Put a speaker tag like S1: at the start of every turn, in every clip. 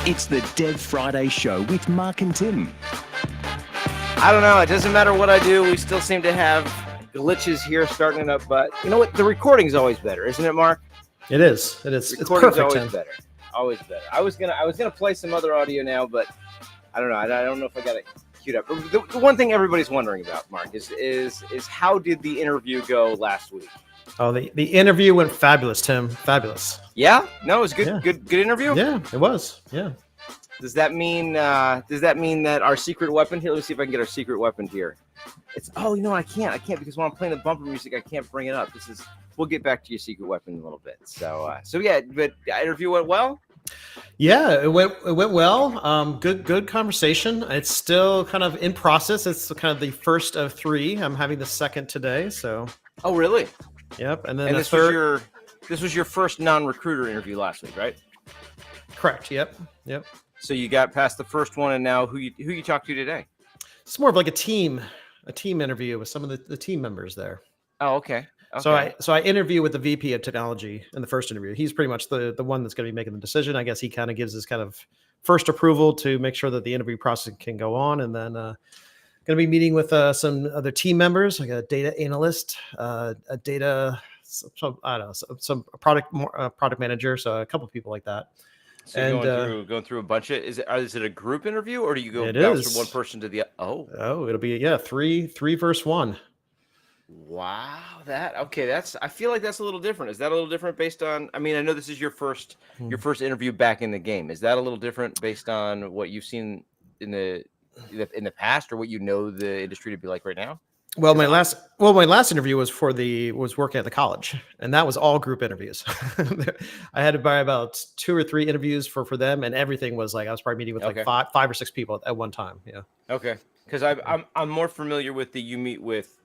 S1: It's the Dev Friday Show with Mark and Tim.
S2: I don't know. It doesn't matter what I do. We still seem to have glitches here starting it up. But you know what? The recording's always better, isn't it, Mark?
S3: It is. It is. It's perfect.
S2: Always better. Always better. I was gonna play some other audio now, but I don't know. I don't know if I got it queued up. The one thing everybody's wondering about, Mark, is how did the interview go last week?
S3: Oh, the interview went fabulous, Tim. Fabulous.
S2: Yeah? No, it was good.
S3: Yeah.
S2: Good interview.
S3: Yeah, it was. Yeah.
S2: Does that mean that our secret weapon here? Let's see if I can get our secret weapon here. I can't because when I'm playing the bumper music, I can't bring it up. We'll get back to your secret weapon in a little bit. So yeah, but the interview went well.
S3: Yeah, it went well. Good conversation. It's still kind of in process. It's kind of the first of 3. I'm having the second today. So.
S2: Oh, really?
S3: Yep. And then
S2: this was your first non-recruiter interview last week, right?
S3: Correct. Yep.
S2: So you got past the first one, and now who you talked to today?
S3: It's more of like a team interview with some of the team members there.
S2: Oh, okay.
S3: So I interview with the VP of technology in the first interview. He's pretty much the one that's going to be making the decision. I guess he kind of gives his kind of first approval to make sure that the interview process can go on. And then going to be meeting with some other team members, like a data analyst, some product manager. So a couple of people like that.
S2: So and going through a bunch of is it a group interview, or do you go bounce from one person to the
S3: it'll be three versus 1.
S2: Wow, I feel like that's a little different. Is that a little different based on? I mean, I know this is your first interview back in the game. Is that a little different based on what you've seen in the past, or what you know the industry to be like right now?
S3: Well, my last interview was was working at the college, and that was all group interviews. I had to buy about 2 or 3 interviews for them, and everything was like I was probably meeting with like 5 or 6 people at one time. Yeah.
S2: Okay, because I'm more familiar with you meet with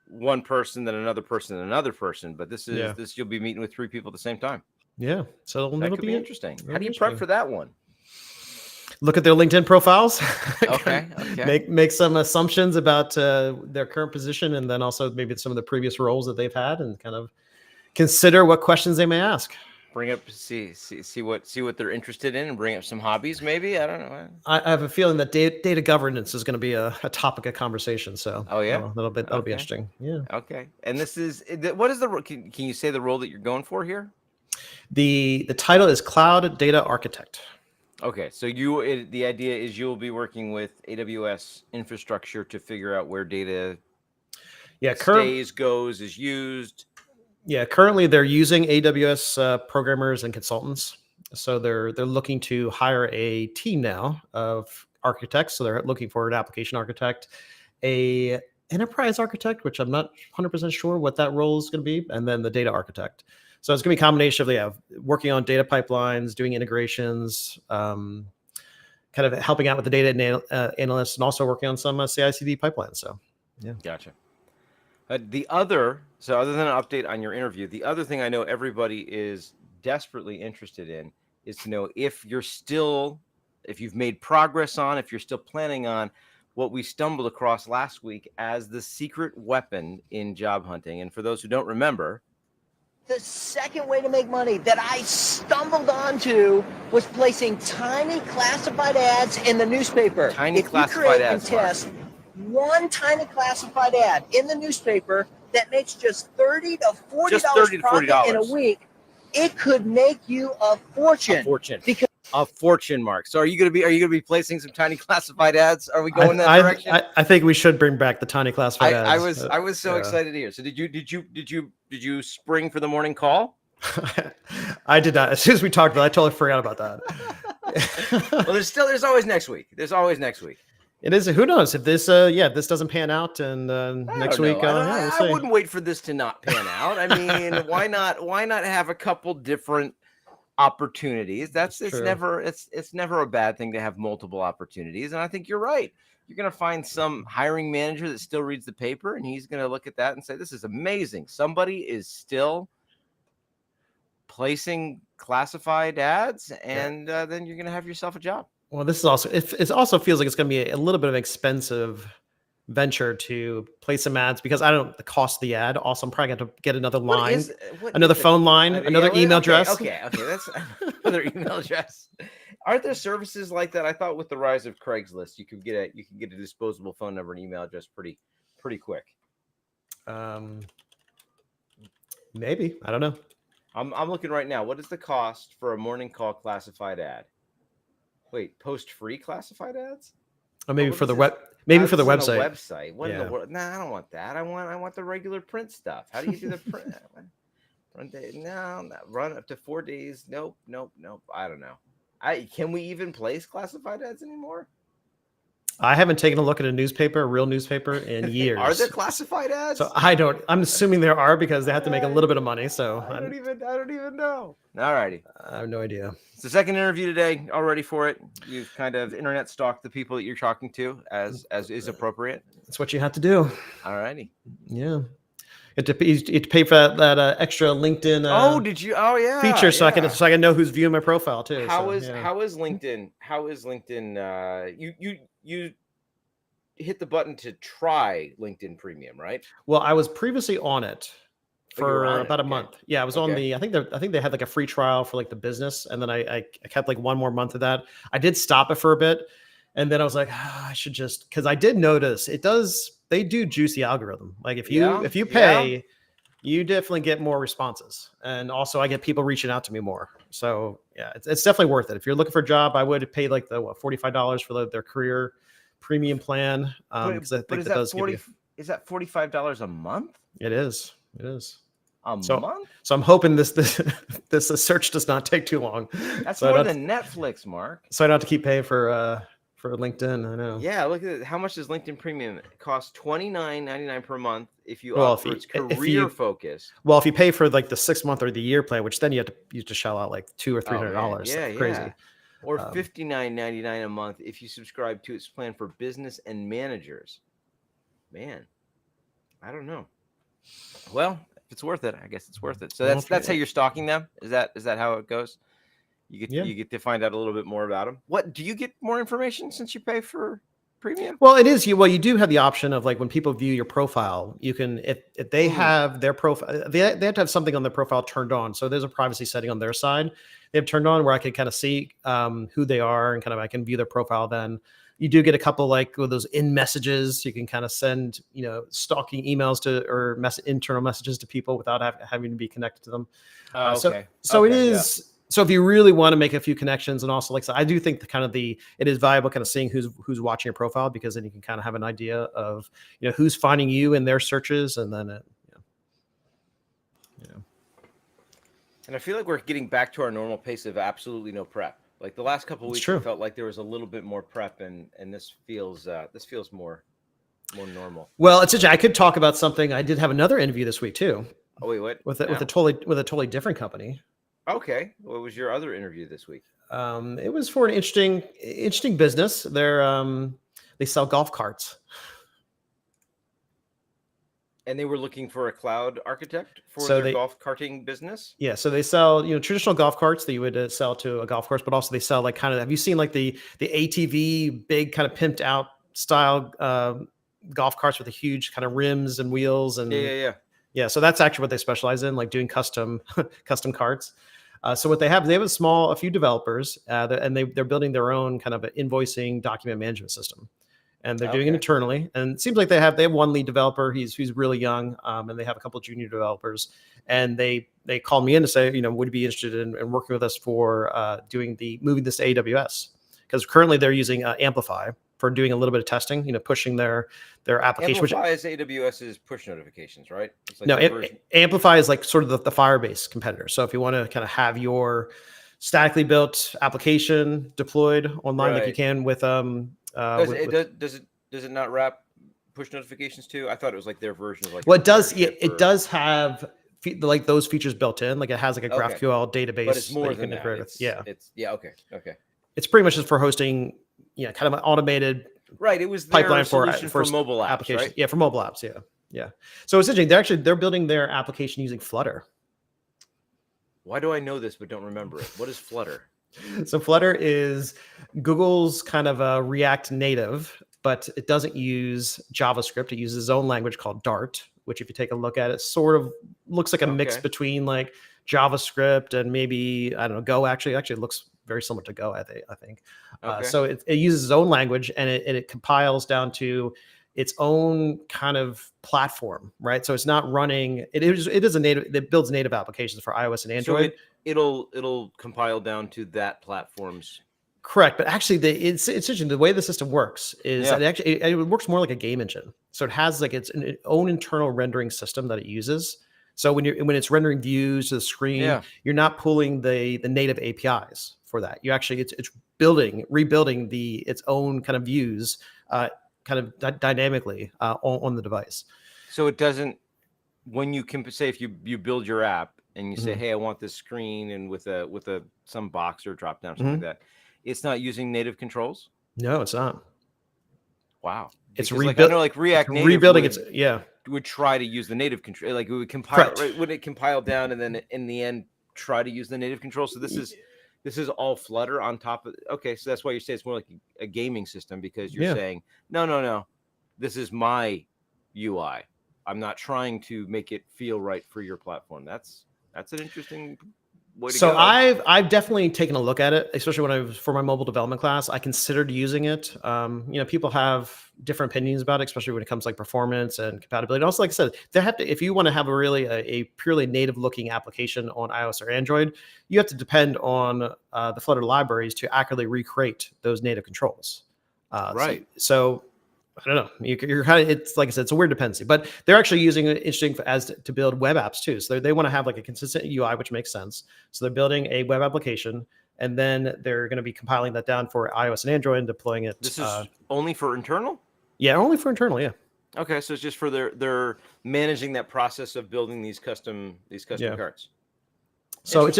S2: one person, then another person, then another person, but this you'll be meeting with 3 people at the same time.
S3: Yeah, so it'll be
S2: interesting. How do you prep for that one?
S3: Look at their LinkedIn profiles.
S2: Okay.
S3: Make some assumptions about their current position, and then also maybe some of the previous roles that they've had, and kind of consider what questions they may ask.
S2: Bring up see what they're interested in, and bring up some hobbies. Maybe I don't know.
S3: I have a feeling that data governance is going to be a topic of conversation. So that'll be interesting. Yeah.
S2: Okay. And this is what is can you say the role that you're going for here?
S3: The title is Cloud Data Architect.
S2: Okay, so the idea is you'll be working with AWS infrastructure to figure out where data goes, is used.
S3: Yeah, currently they're using AWS programmers and consultants. So they're looking to hire a team now of architects. So they're looking for an application architect, a enterprise architect, which I'm not 100% sure what that role is going to be, and then the data architect. So it's going to be a combination of working on data pipelines, doing integrations, kind of helping out with the data analysts, and also working on some CI/CD pipelines. So, yeah,
S2: gotcha. Other than an update on your interview, the other thing I know everybody is desperately interested in is to know if you've made progress on, if you're still planning on what we stumbled across last week as the secret weapon in job hunting. And for those who don't remember,
S4: the second way to make money that I stumbled onto was placing tiny classified ads in the newspaper.
S2: If classified ads.
S4: If you test one tiny classified ad in the newspaper that makes just $30 to $40 profit in a week, it could make you a fortune.
S2: A fortune, Mark. So are you gonna be placing some tiny classified ads? Are we going that direction?
S3: I think we should bring back the tiny classified ads.
S2: I was so excited to hear. So did you spring for the morning call?
S3: I did not. As soon as we talked about it, I totally forgot about that.
S2: Well, there's always next week.
S3: It is. Who knows if this this doesn't pan out, and next week
S2: I wouldn't wait for this to not pan out. I mean, why not have a couple different opportunities? It's never a bad thing to have multiple opportunities. And I think you're right. You're going to find some hiring manager that still reads the paper, and he's going to look at that and say, this is amazing. Somebody is still placing classified ads, and then you're going to have yourself a job.
S3: Well, this is also, it also feels like it's going to be a little bit of an expensive venture to place some ads, because the cost of the ad. Also, I'm probably going to get another line, another phone line, another email address.
S2: Okay. That's another email address. Aren't there services like that? I thought with the rise of Craigslist, you can get a disposable phone number and email address pretty quick.
S3: Maybe, I don't know.
S2: I'm looking right now. What is the cost for a morning call classified ad? Wait, post free classified ads?
S3: Or maybe
S2: what
S3: for
S2: is
S3: the
S2: this?
S3: web, maybe for the
S2: This is on a
S3: website.
S2: website. What in
S3: Yeah.
S2: the world? Nah, I don't want that. I want the regular print stuff. How do you do the print? Run day? No, run up to 4 days. Nope. I don't know. Can we even place classified ads anymore?
S3: I haven't taken a look at a real newspaper in years.
S2: Are there classified ads?
S3: So I'm assuming there are because they have to make a little bit of money. So
S2: I don't even know. All righty.
S3: I have no idea.
S2: It's the second interview today. All ready for it? You've kind of internet stalked the people that you're talking to as is appropriate.
S3: That's what you have to do.
S2: All righty.
S3: Yeah. You have to pay for that extra LinkedIn.
S2: Did you? Oh yeah.
S3: Feature so
S2: yeah.
S3: I can know who's viewing my profile too.
S2: How is LinkedIn? How is LinkedIn? You hit the button to try LinkedIn Premium, right?
S3: Well, I was previously on it for about a month. Yeah, I was on the. I think they had like a free trial for like the business, and then I kept like one more month of that. I did stop it for a bit, and then I was like, I should just, because I did notice they do juice the algorithm. Like if you pay, you definitely get more responses, and also I get people reaching out to me more. So yeah, it's definitely worth it. If you're looking for a job, I would pay like the $45 for their career premium plan. Because I think that does give you.
S2: Is that $45 a month?
S3: It is.
S2: A month?
S3: So I'm hoping this search does not take too long.
S2: That's more than Netflix, Mark.
S3: So I don't have to keep paying for LinkedIn. I know.
S2: Yeah, look at it. How much does LinkedIn Premium cost? $29.99 per month if you opt for its career focus.
S3: Well, if you pay for like the 6 month or the year plan, which then you have to shell out like $200 or $300.
S2: Yeah,
S3: crazy.
S2: Or $59.99 a month if you subscribe to its plan for business and managers. Man, I don't know. Well, if it's worth it, I guess it's worth it. So that's how you're stalking them. Is that how it goes? You get to find out a little bit more about them. What do you get more information since you pay for premium?
S3: Well, it is you do have the option of like when people view your profile, you can if they have their profile, they have to have something on their profile turned on. So there's a privacy setting on their side. They have turned on where I can kind of see who they are and kind of I can view their profile. Then you do get a couple like with those in messages. You can kind of send stalking emails to or internal messages to people without having to be connected to them. So it is. Yeah. So if you really want to make a few connections, and also I do think it is valuable kind of seeing who's watching your profile, because then you can kind of have an idea of who's finding you in their searches, and then
S2: And I feel like we're getting back to our normal pace of absolutely no prep. Like the last couple of weeks, I felt like there was a little bit more prep, and this feels more normal.
S3: Well, it's I could talk about something. I did have another interview this week too.
S2: Oh wait, what?
S3: With a totally different company.
S2: Okay. What was your other interview this week?
S3: It was for an interesting business. They sell golf carts.
S2: And they were looking for a cloud architect for their golf carting business?
S3: Yeah. So they sell, traditional golf carts that you would sell to a golf course, but also they sell like have you seen like the ATV big kind of pimped out style golf carts with the huge kind of rims and wheels and yeah. So that's actually what they specialize in, like doing custom carts. So what they have a few developers, and they're building their own kind of an invoicing document management system, and they're doing it internally. And it seems like they have one lead developer. He's really young, and they have a couple of junior developers. And they called me in to say, would you be interested in working with us for moving this to AWS? Because currently they're using Amplify for doing a little bit of testing, pushing their application.
S2: Amplify is AWS's push notifications, right?
S3: Amplify is like sort of the Firebase competitor. So if you want to kind of have your statically built application deployed online, like you can with
S2: does it not wrap push notifications too? I thought it was like their version of like.
S3: Well, it does. It does have like those features built in. Like it has like a GraphQL database.
S2: But it's more than that. Okay.
S3: It's pretty much just for hosting. Kind of an automated
S2: it was
S3: pipeline
S2: for mobile apps,
S3: applications.
S2: Right?
S3: Yeah, for mobile apps. Yeah. So it's interesting. They're building their application using Flutter.
S2: Why do I know this but don't remember it? What is Flutter?
S3: So Flutter is Google's kind of a React native, but it doesn't use JavaScript. It uses its own language called Dart, which if you take a look at it, sort of looks like a mix between like JavaScript and maybe, I don't know, Go. Actually looks very similar to Go, I think.
S2: Okay.
S3: So it uses its own language, and it compiles down to its own kind of platform, right? So it's not running. It is a native. It builds native applications for iOS and Android.
S2: So it'll compile down to that platform's.
S3: Correct, but actually, it's interesting. The way the system works is that it works more like a game engine. So it has like its own internal rendering system that it uses. So when it's rendering views to the screen, you're not pulling the native APIs for that. You actually it's rebuilding its own kind of views, kind of dynamically on the device.
S2: So it doesn't. When you can say if you build your app and you say, hey, I want this screen and with some box or drop down or something like that. It's not using native controls?
S3: No, it's not.
S2: Wow.
S3: It's
S2: like, I know like React Native
S3: rebuilding
S2: would try to use the native control. Like it would compile,
S3: Correct.
S2: right? Would it compile down and then in the end try to use the native control? So this is all Flutter on top of okay, so that's why you say it's more like a gaming system, because you're saying, no. This is my UI. I'm not trying to make it feel right for your platform. That's an interesting way to go.
S3: I've definitely taken a look at it, especially when I was for my mobile development class. I considered using it. People have different opinions about it, especially when it comes to like performance and compatibility. And also, like I said, they have to. If you want to have a purely native looking application on iOS or Android, you have to depend on the Flutter libraries to accurately recreate those native controls.
S2: Right.
S3: So I don't know. You're kind of, it's like I said, it's a weird dependency, but they're actually using it interesting to build web apps too. So they want to have like a consistent UI, which makes sense. So they're building a web application, and then they're going to be compiling that down for iOS and Android and deploying it.
S2: This is only for internal?
S3: Yeah, only for internal. Yeah.
S2: Okay, so it's just for they're managing that process of building these custom carts.
S3: So it's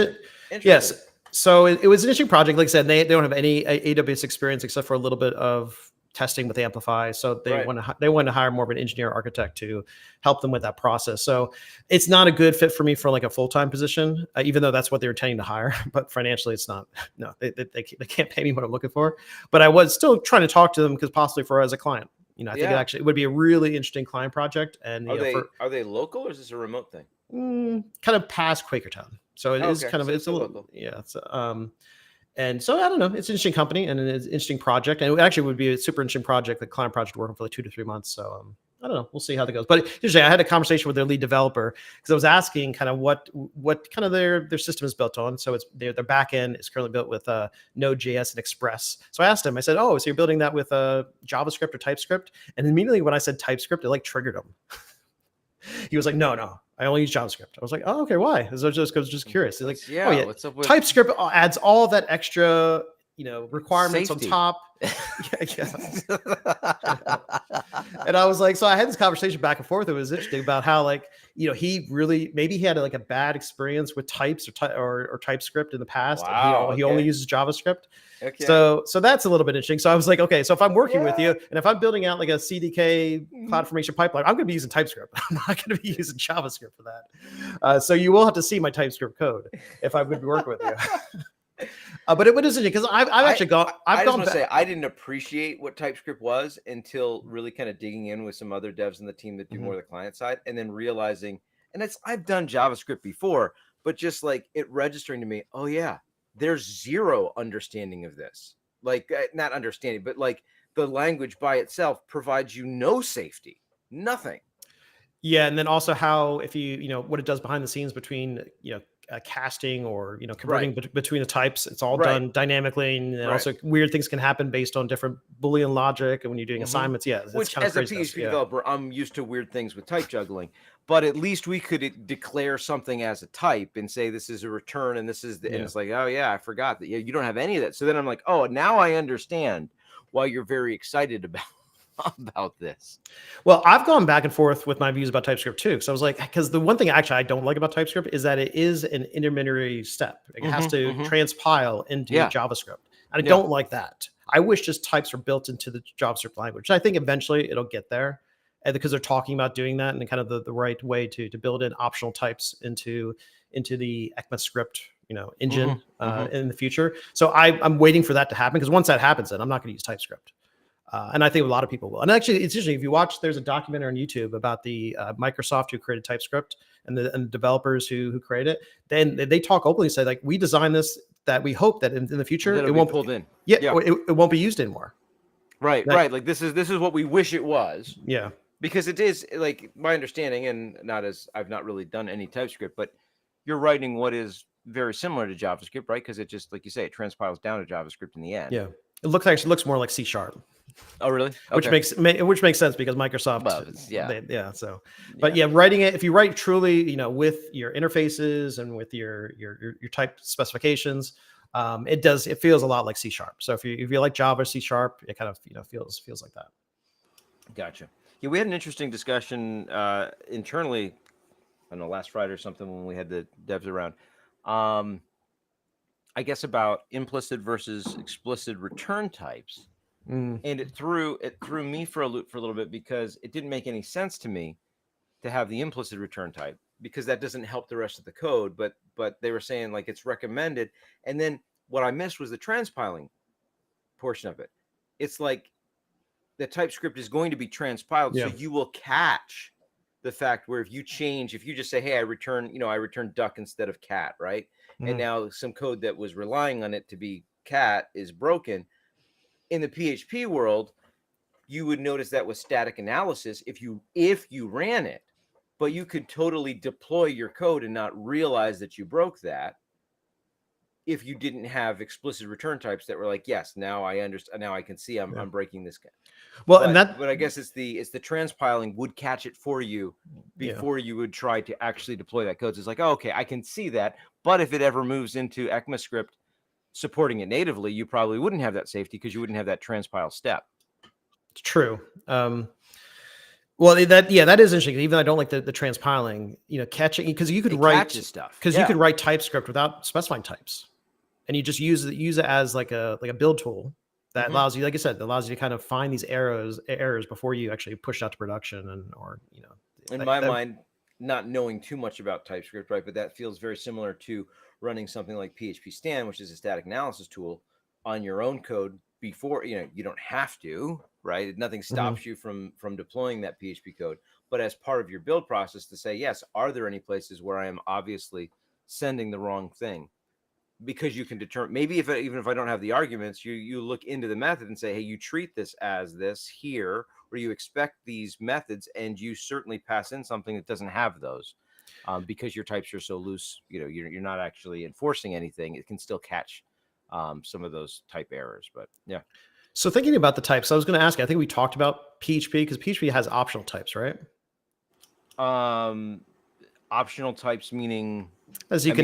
S3: yes. So it was an interesting project. Like I said, they don't have any AWS experience except for a little bit of testing with Amplify. So they want to hire more of an engineer architect to help them with that process. So it's not a good fit for me for like a full-time position, even though that's what they were intending to hire. But financially, it's not. No, they can't pay me what I'm looking for. But I was still trying to talk to them because possibly for as a client. I think it would be a really interesting client project. And
S2: are they local or is this a remote thing?
S3: Kind of past Quakertown. So it is kind of it's a little local. It's and so I don't know. It's an interesting company and it's an interesting project, and it actually would be a super interesting project, the client project, working for like 2 to 3 months. So I don't know. We'll see how that goes. But usually, I had a conversation with their lead developer because I was asking kind of what kind of their system is built on. So it's their back end is currently built with Node.js and Express. So I asked him. I said, "Oh, so you're building that with JavaScript or TypeScript?" And immediately when I said TypeScript, it like triggered him. He was like, no, I only use JavaScript. I was like, oh, okay, why? I was just curious. He's like, what's up with TypeScript adds all that extra, requirements
S2: safety
S3: on top. And I was like, so I had this conversation back and forth. It was interesting about how like, he really, maybe he had like a bad experience with types or TypeScript in the past.
S2: Wow,
S3: and he only uses JavaScript.
S2: Okay.
S3: So that's a little bit interesting. So I was like, okay, so if I'm working with you and if I'm building out like a CDK cloud formation pipeline, I'm going to be using TypeScript. I'm not going to be using JavaScript for that. So you will have to see my TypeScript code if I'm going to be working with you. But it is interesting because I've gone back.
S2: I didn't appreciate what TypeScript was until really kind of digging in with some other devs in the team that do more of the client side, and then realizing, and I've done JavaScript before, but just like it registering to me, oh yeah, there's zero understanding of this. Like not understanding, but like the language by itself provides you no safety, nothing.
S3: Yeah, and then also how if you what it does behind the scenes between casting or converting between the types, it's all done dynamically, and also weird things can happen based on different Boolean logic, and when you're doing assignments, which kind
S2: as a PHP developer, I'm used to weird things with type juggling, but at least we could declare something as a type and say this is a return and this is and it's like, oh yeah, I forgot that you don't have any of that. So then I'm like, oh, now I understand why you're very excited about this.
S3: Well, I've gone back and forth with my views about TypeScript too. So I was like, because the one thing actually I don't like about TypeScript is that it is an intermediary step. It has to transpile into JavaScript. And I don't like that. I wish just types were built into the JavaScript language. I think eventually it'll get there because they're talking about doing that and kind of the right way to build in optional types into the ECMAScript engine in the future. So I'm waiting for that to happen because once that happens, then I'm not going to use TypeScript. And I think a lot of people will. And actually, it's interesting. If you watch, there's a documentary on YouTube about the Microsoft who created TypeScript and the developers who created it. Then they talk openly, say like, we designed this that we hope that in the future
S2: That'll
S3: it
S2: be
S3: won't
S2: pulled in.
S3: Yeah,
S2: Yeah.
S3: it won't be used anymore.
S2: Right,
S3: That-
S2: right. Like this is what we wish it was.
S3: Yeah.
S2: Because it is, like, my understanding, and I've not really done any TypeScript, but you're writing what is very similar to JavaScript, right? Because it just, like you say, it transpiles down to JavaScript in the end.
S3: Yeah. It looks more like C#.
S2: Oh, really?
S3: Which
S2: Okay.
S3: makes sense because Microsoft.
S2: Well,
S3: So, but yeah, writing it, if you write truly, with your interfaces and with your type specifications, it feels a lot like C#. So if you like Java, C#, it kind of feels like that.
S2: Gotcha. Yeah, we had an interesting discussion internally, I don't know, last Friday or something when we had the devs around. I guess about implicit versus explicit return types. And it threw me for a loop for a little bit because it didn't make any sense to me to have the implicit return type, because that doesn't help the rest of the code. But they were saying like it's recommended. And then what I missed was the transpiling portion of it. It's like the TypeScript is going to be transpiled, so you will catch the fact where if you just say, hey, I return duck instead of cat, right? And now some code that was relying on it to be cat is broken. In the PHP world, you would notice that with static analysis, if you ran it, but you could totally deploy your code and not realize that you broke that if you didn't have explicit return types that were like, yes, now I understand, now I can see I'm breaking this guy.
S3: Well,
S2: but I guess it's the transpiling would catch it for you before you would try to actually deploy that code. So it's like, oh, okay, I can see that, but if it ever moves into ECMAScript supporting it natively, you probably wouldn't have that safety because you wouldn't have that transpile step.
S3: It's true. Well, that is interesting. Even though I don't like the transpiling, catching, because you could write
S2: stuff.
S3: Because you could write TypeScript without specifying types, and you just use it as like a build tool that allows you, like I said, that allows you to kind of find these errors before you actually push it out to production
S2: In my mind, not knowing too much about TypeScript, right? But that feels very similar to running something like PHP Stand, which is a static analysis tool on your own code before, you don't have to, right? Nothing stops you from deploying that PHP code, but as part of your build process to say, yes, are there any places where I am obviously sending the wrong thing? Because you can determine, maybe even if I don't have the arguments, you look into the method and say, hey, you treat this as this here, or you expect these methods, and you certainly pass in something that doesn't have those. Because your types are so loose, you're not actually enforcing anything. It can still catch some of those type errors, but yeah.
S3: So thinking about the types, I was going to ask you, I think we talked about PHP because PHP has optional types, right?
S2: Optional types meaning,
S3: as you it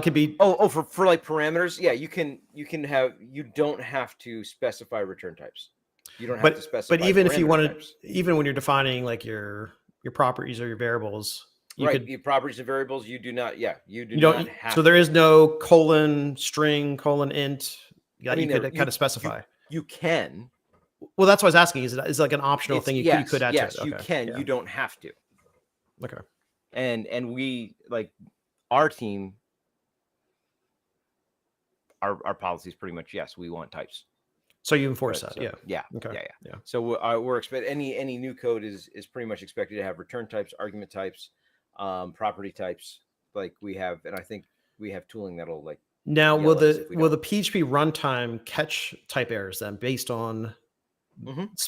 S3: could be
S2: for like parameters. Yeah, you don't have to specify return types. You don't have to specify.
S3: But even if you wanted,
S2: types.
S3: Even when you're defining like your properties or your variables,
S2: your properties and variables, you do not. Yeah, you don't have.
S3: So there is no colon string int. You could kind of specify.
S2: You can.
S3: Well, that's what I was asking. Is it like an optional thing you could add to it?
S2: Yes, you can. Yeah. You don't have to.
S3: Okay.
S2: And we, like, our team, our policy is pretty much, yes, we want types.
S3: So you enforce that.
S2: So, yeah.
S3: Okay.
S2: Yeah. So we're expect any new code is pretty much expected to have return types, argument types, property types, like we have, and I think we have tooling that'll like.
S3: Now, will the PHP runtime catch type errors then based on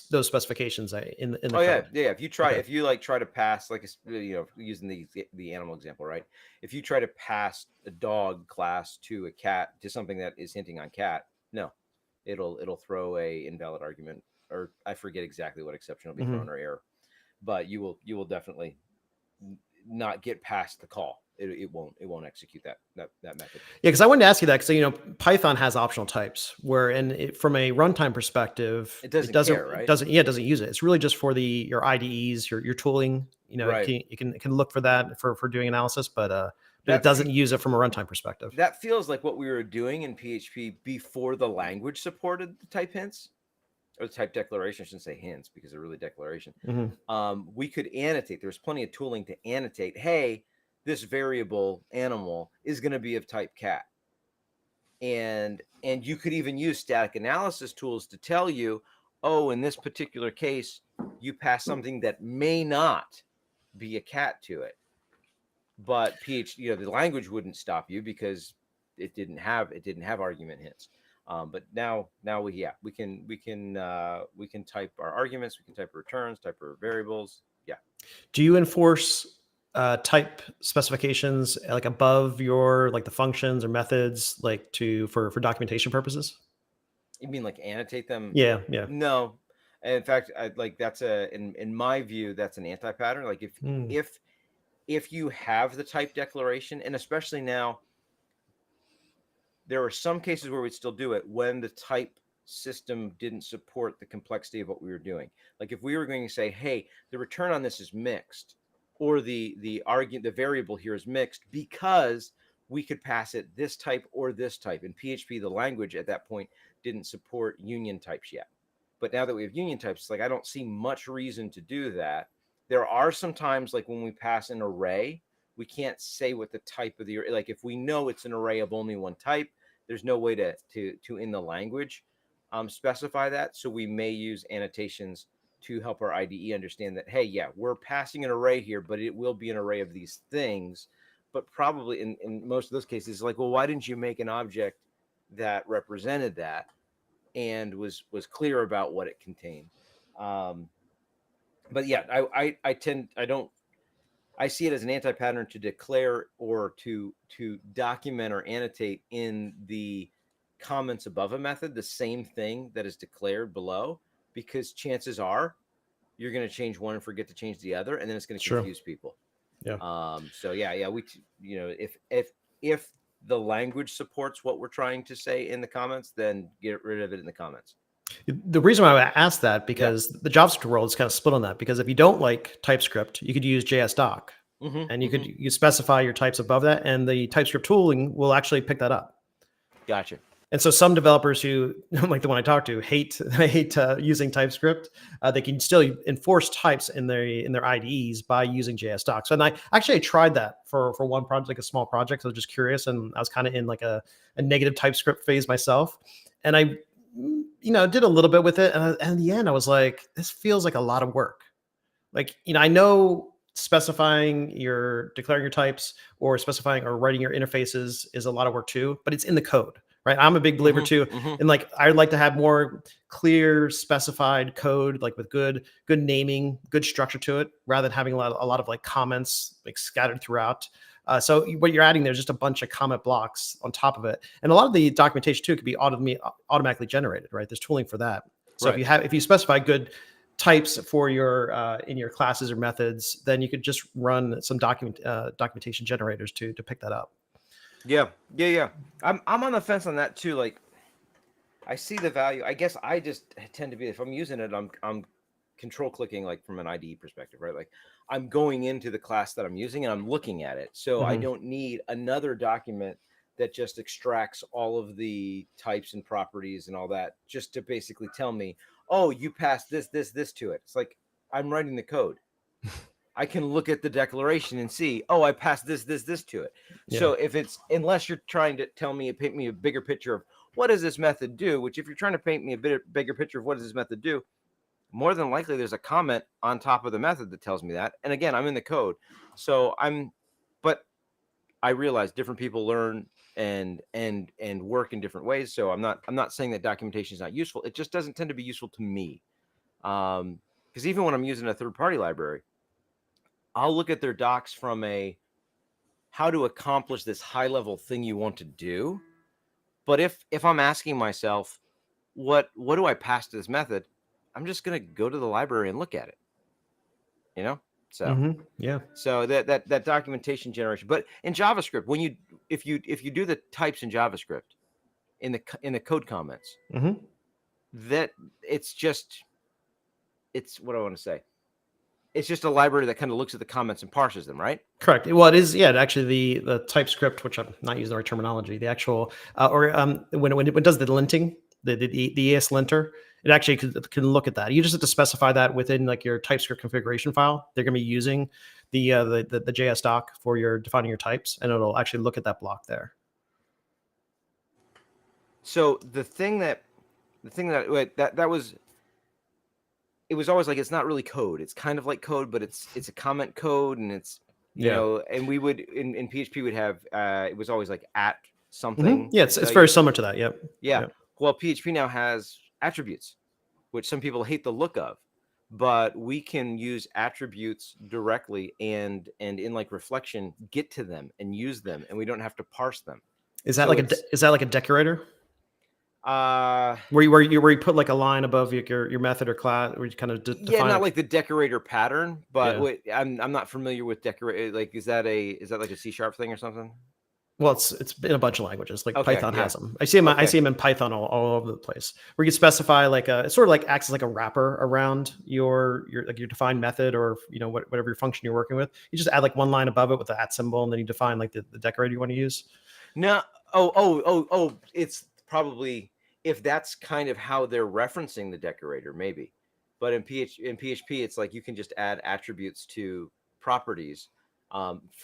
S3: those specifications in the code?
S2: Yeah. If you try to pass, like, using the animal example, right? If you try to pass a dog class to a cat, to something that is hinting on cat, no, it'll throw a invalid argument, or I forget exactly what exception will be thrown or error, but you will definitely not get past the call. It won't execute that method.
S3: Yeah, because I wanted to ask you that because Python has optional types where, from a runtime perspective,
S2: it doesn't care, right?
S3: It doesn't use it. It's really just for your IDEs, your tooling.
S2: Right.
S3: You can look for that for doing analysis, but it doesn't use it from a runtime perspective.
S2: That feels like what we were doing in PHP before the language supported the type hints. Or the type declaration. I shouldn't say hints because they're really declaration. We could annotate. There's plenty of tooling to annotate. Hey, this variable animal is going to be of type cat, and you could even use static analysis tools to tell you, oh, in this particular case, you pass something that may not be a cat to it, but the language wouldn't stop you because it didn't have argument hints. But now we can type our arguments, we can type our returns, type our variables. Yeah.
S3: Do you enforce type specifications like above your like the functions or methods like for documentation purposes?
S2: You mean like annotate them?
S3: Yeah.
S2: No. And in fact, that's in my view, that's an anti-pattern. Like if you have the type declaration, and especially now, there are some cases where we'd still do it when the type system didn't support the complexity of what we were doing. Like if we were going to say, hey, the return on this is mixed, or the variable here is mixed because we could pass it this type or this type. In PHP, the language at that point didn't support union types yet. But now that we have union types, it's like I don't see much reason to do that. There are some times like when we pass an array, we can't say what the type of the array, like if we know it's an array of only one type, there's no way to in the language specify that. So we may use annotations to help our IDE understand that, hey, yeah, we're passing an array here, but it will be an array of these things. But probably in most of those cases, like, well, why didn't you make an object that represented that and was clear about what it contained? But yeah, I see it as an anti-pattern to declare or to document or annotate in the comments above a method the same thing that is declared below, because chances are you're going to change one and forget to change the other, and then it's going to confuse people.
S3: Yeah.
S2: So yeah, we, if the language supports what we're trying to say in the comments, then get rid of it in the comments.
S3: The reason why I asked that, because the JavaScript world is kind of split on that, because if you don't like TypeScript, you could use JSDoc, and you specify your types above that, and the TypeScript tooling will actually pick that up.
S2: Gotcha.
S3: And so some developers who, like the one I talked to, hate using TypeScript, they can still enforce types in their IDEs by using JSDoc. So, and I tried that for one project, like a small project. So I was just curious, and I was kind of in like a negative TypeScript phase myself, and I did a little bit with it, and in the end I was like, this feels like a lot of work. Like, I know declaring your types or specifying or writing your interfaces is a lot of work too, but it's in the code, right? I'm a big believer too. And like, I'd like to have more clear specified code, like with good naming, good structure to it, rather than having a lot of like comments like scattered throughout. So what you're adding there is just a bunch of comment blocks on top of it. And a lot of the documentation too could be automatically generated, right? There's tooling for that. So if you specify good types for your in your classes or methods, then you could just run some documentation generators to pick that up.
S2: Yeah. I'm on the fence on that too. Like, I see the value. I guess I just tend to be, if I'm using it, I'm control clicking, like from an IDE perspective, right? Like I'm going into the class that I'm using and I'm looking at it. So I don't need another document that just extracts all of the types and properties and all that, just to basically tell me, oh, you passed this to it. It's like, I'm writing the code. I can look at the declaration and see, oh, I passed this to it. Yeah. So unless you're trying to paint me a bigger picture of what does this method do, which if you're trying to paint me a bigger picture of what does this method do, more than likely there's a comment on top of the method that tells me that. And again, I'm in the code. So but I realize different people learn and work in different ways. So I'm not saying that documentation is not useful. It just doesn't tend to be useful to me. Because even when I'm using a third-party library, I'll look at their docs from how to accomplish this high-level thing you want to do. But if I'm asking myself, what do I pass to this method? I'm just going to go to the library and look at it, So So that documentation generation. But in JavaScript, if you do the types in JavaScript in the code comments, that it's what I want to say. It's just a library that kind of looks at the comments and parses them, right?
S3: Correct. Well, it is. Yeah, actually, the TypeScript, which I'm not using the right terminology, the actual when it does the linting, the ES linter, it actually can look at that. You just have to specify that within like your TypeScript configuration file. They're going to be using the JSDoc for your defining your types, and it'll actually look at that block there.
S2: So the thing that was, it was always like, it's not really code. It's kind of like code, but it's a comment code, and it's you know, and we would in PHP would have it was always like at something.
S3: Yeah, it's very similar to that. Yep.
S2: Yeah.
S3: Yep.
S2: Well, PHP now has attributes, which some people hate the look of, but we can use attributes directly and in like reflection, get to them and use them, and we don't have to parse them.
S3: Is that like a decorator?
S2: Where
S3: you put like a line above your method or class, where you kind of define
S2: not like the decorator pattern, but
S3: Yeah.
S2: wait, I'm not familiar with decorator. Like, is that like a C# thing or something?
S3: Well, it's in a bunch of languages. Like
S2: Okay,
S3: Python
S2: yeah.
S3: has them. I see them in Python all over the place. Where you can specify like it sort of like acts as like a wrapper around your defined method, or whatever your function you're working with. You just add like one line above it with the @ symbol, and then you define like the decorator you want to use.
S2: No. It's probably, if that's kind of how they're referencing the decorator, maybe. But in PHP, it's like you can just add attributes to properties,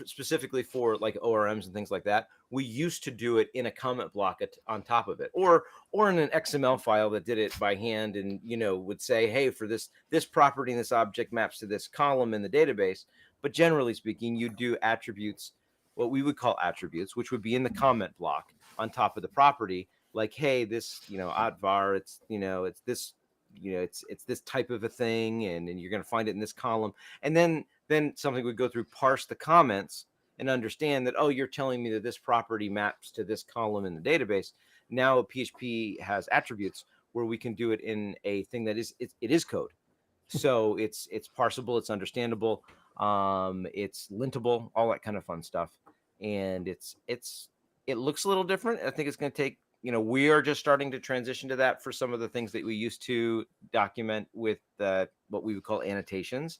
S2: specifically for like ORMs and things like that. We used to do it in a comment block on top of it, or in an XML file that did it by hand, and would say, hey, for this property and this object maps to this column in the database. But generally speaking, you do attributes, what we would call attributes, which would be in the comment block on top of the property. Like, hey, this @var, it's it's this it's this type of a thing, and you're going to find it in this column. And then something would go through, parse the comments, and understand that, oh, you're telling me that this property maps to this column in the database. Now PHP has attributes where we can do it in a thing that it is code. So it's parsable, it's understandable, it's lintable, all that kind of fun stuff. And it looks a little different. I think it's going to take, we are just starting to transition to that for some of the things that we used to document with what we would call annotations,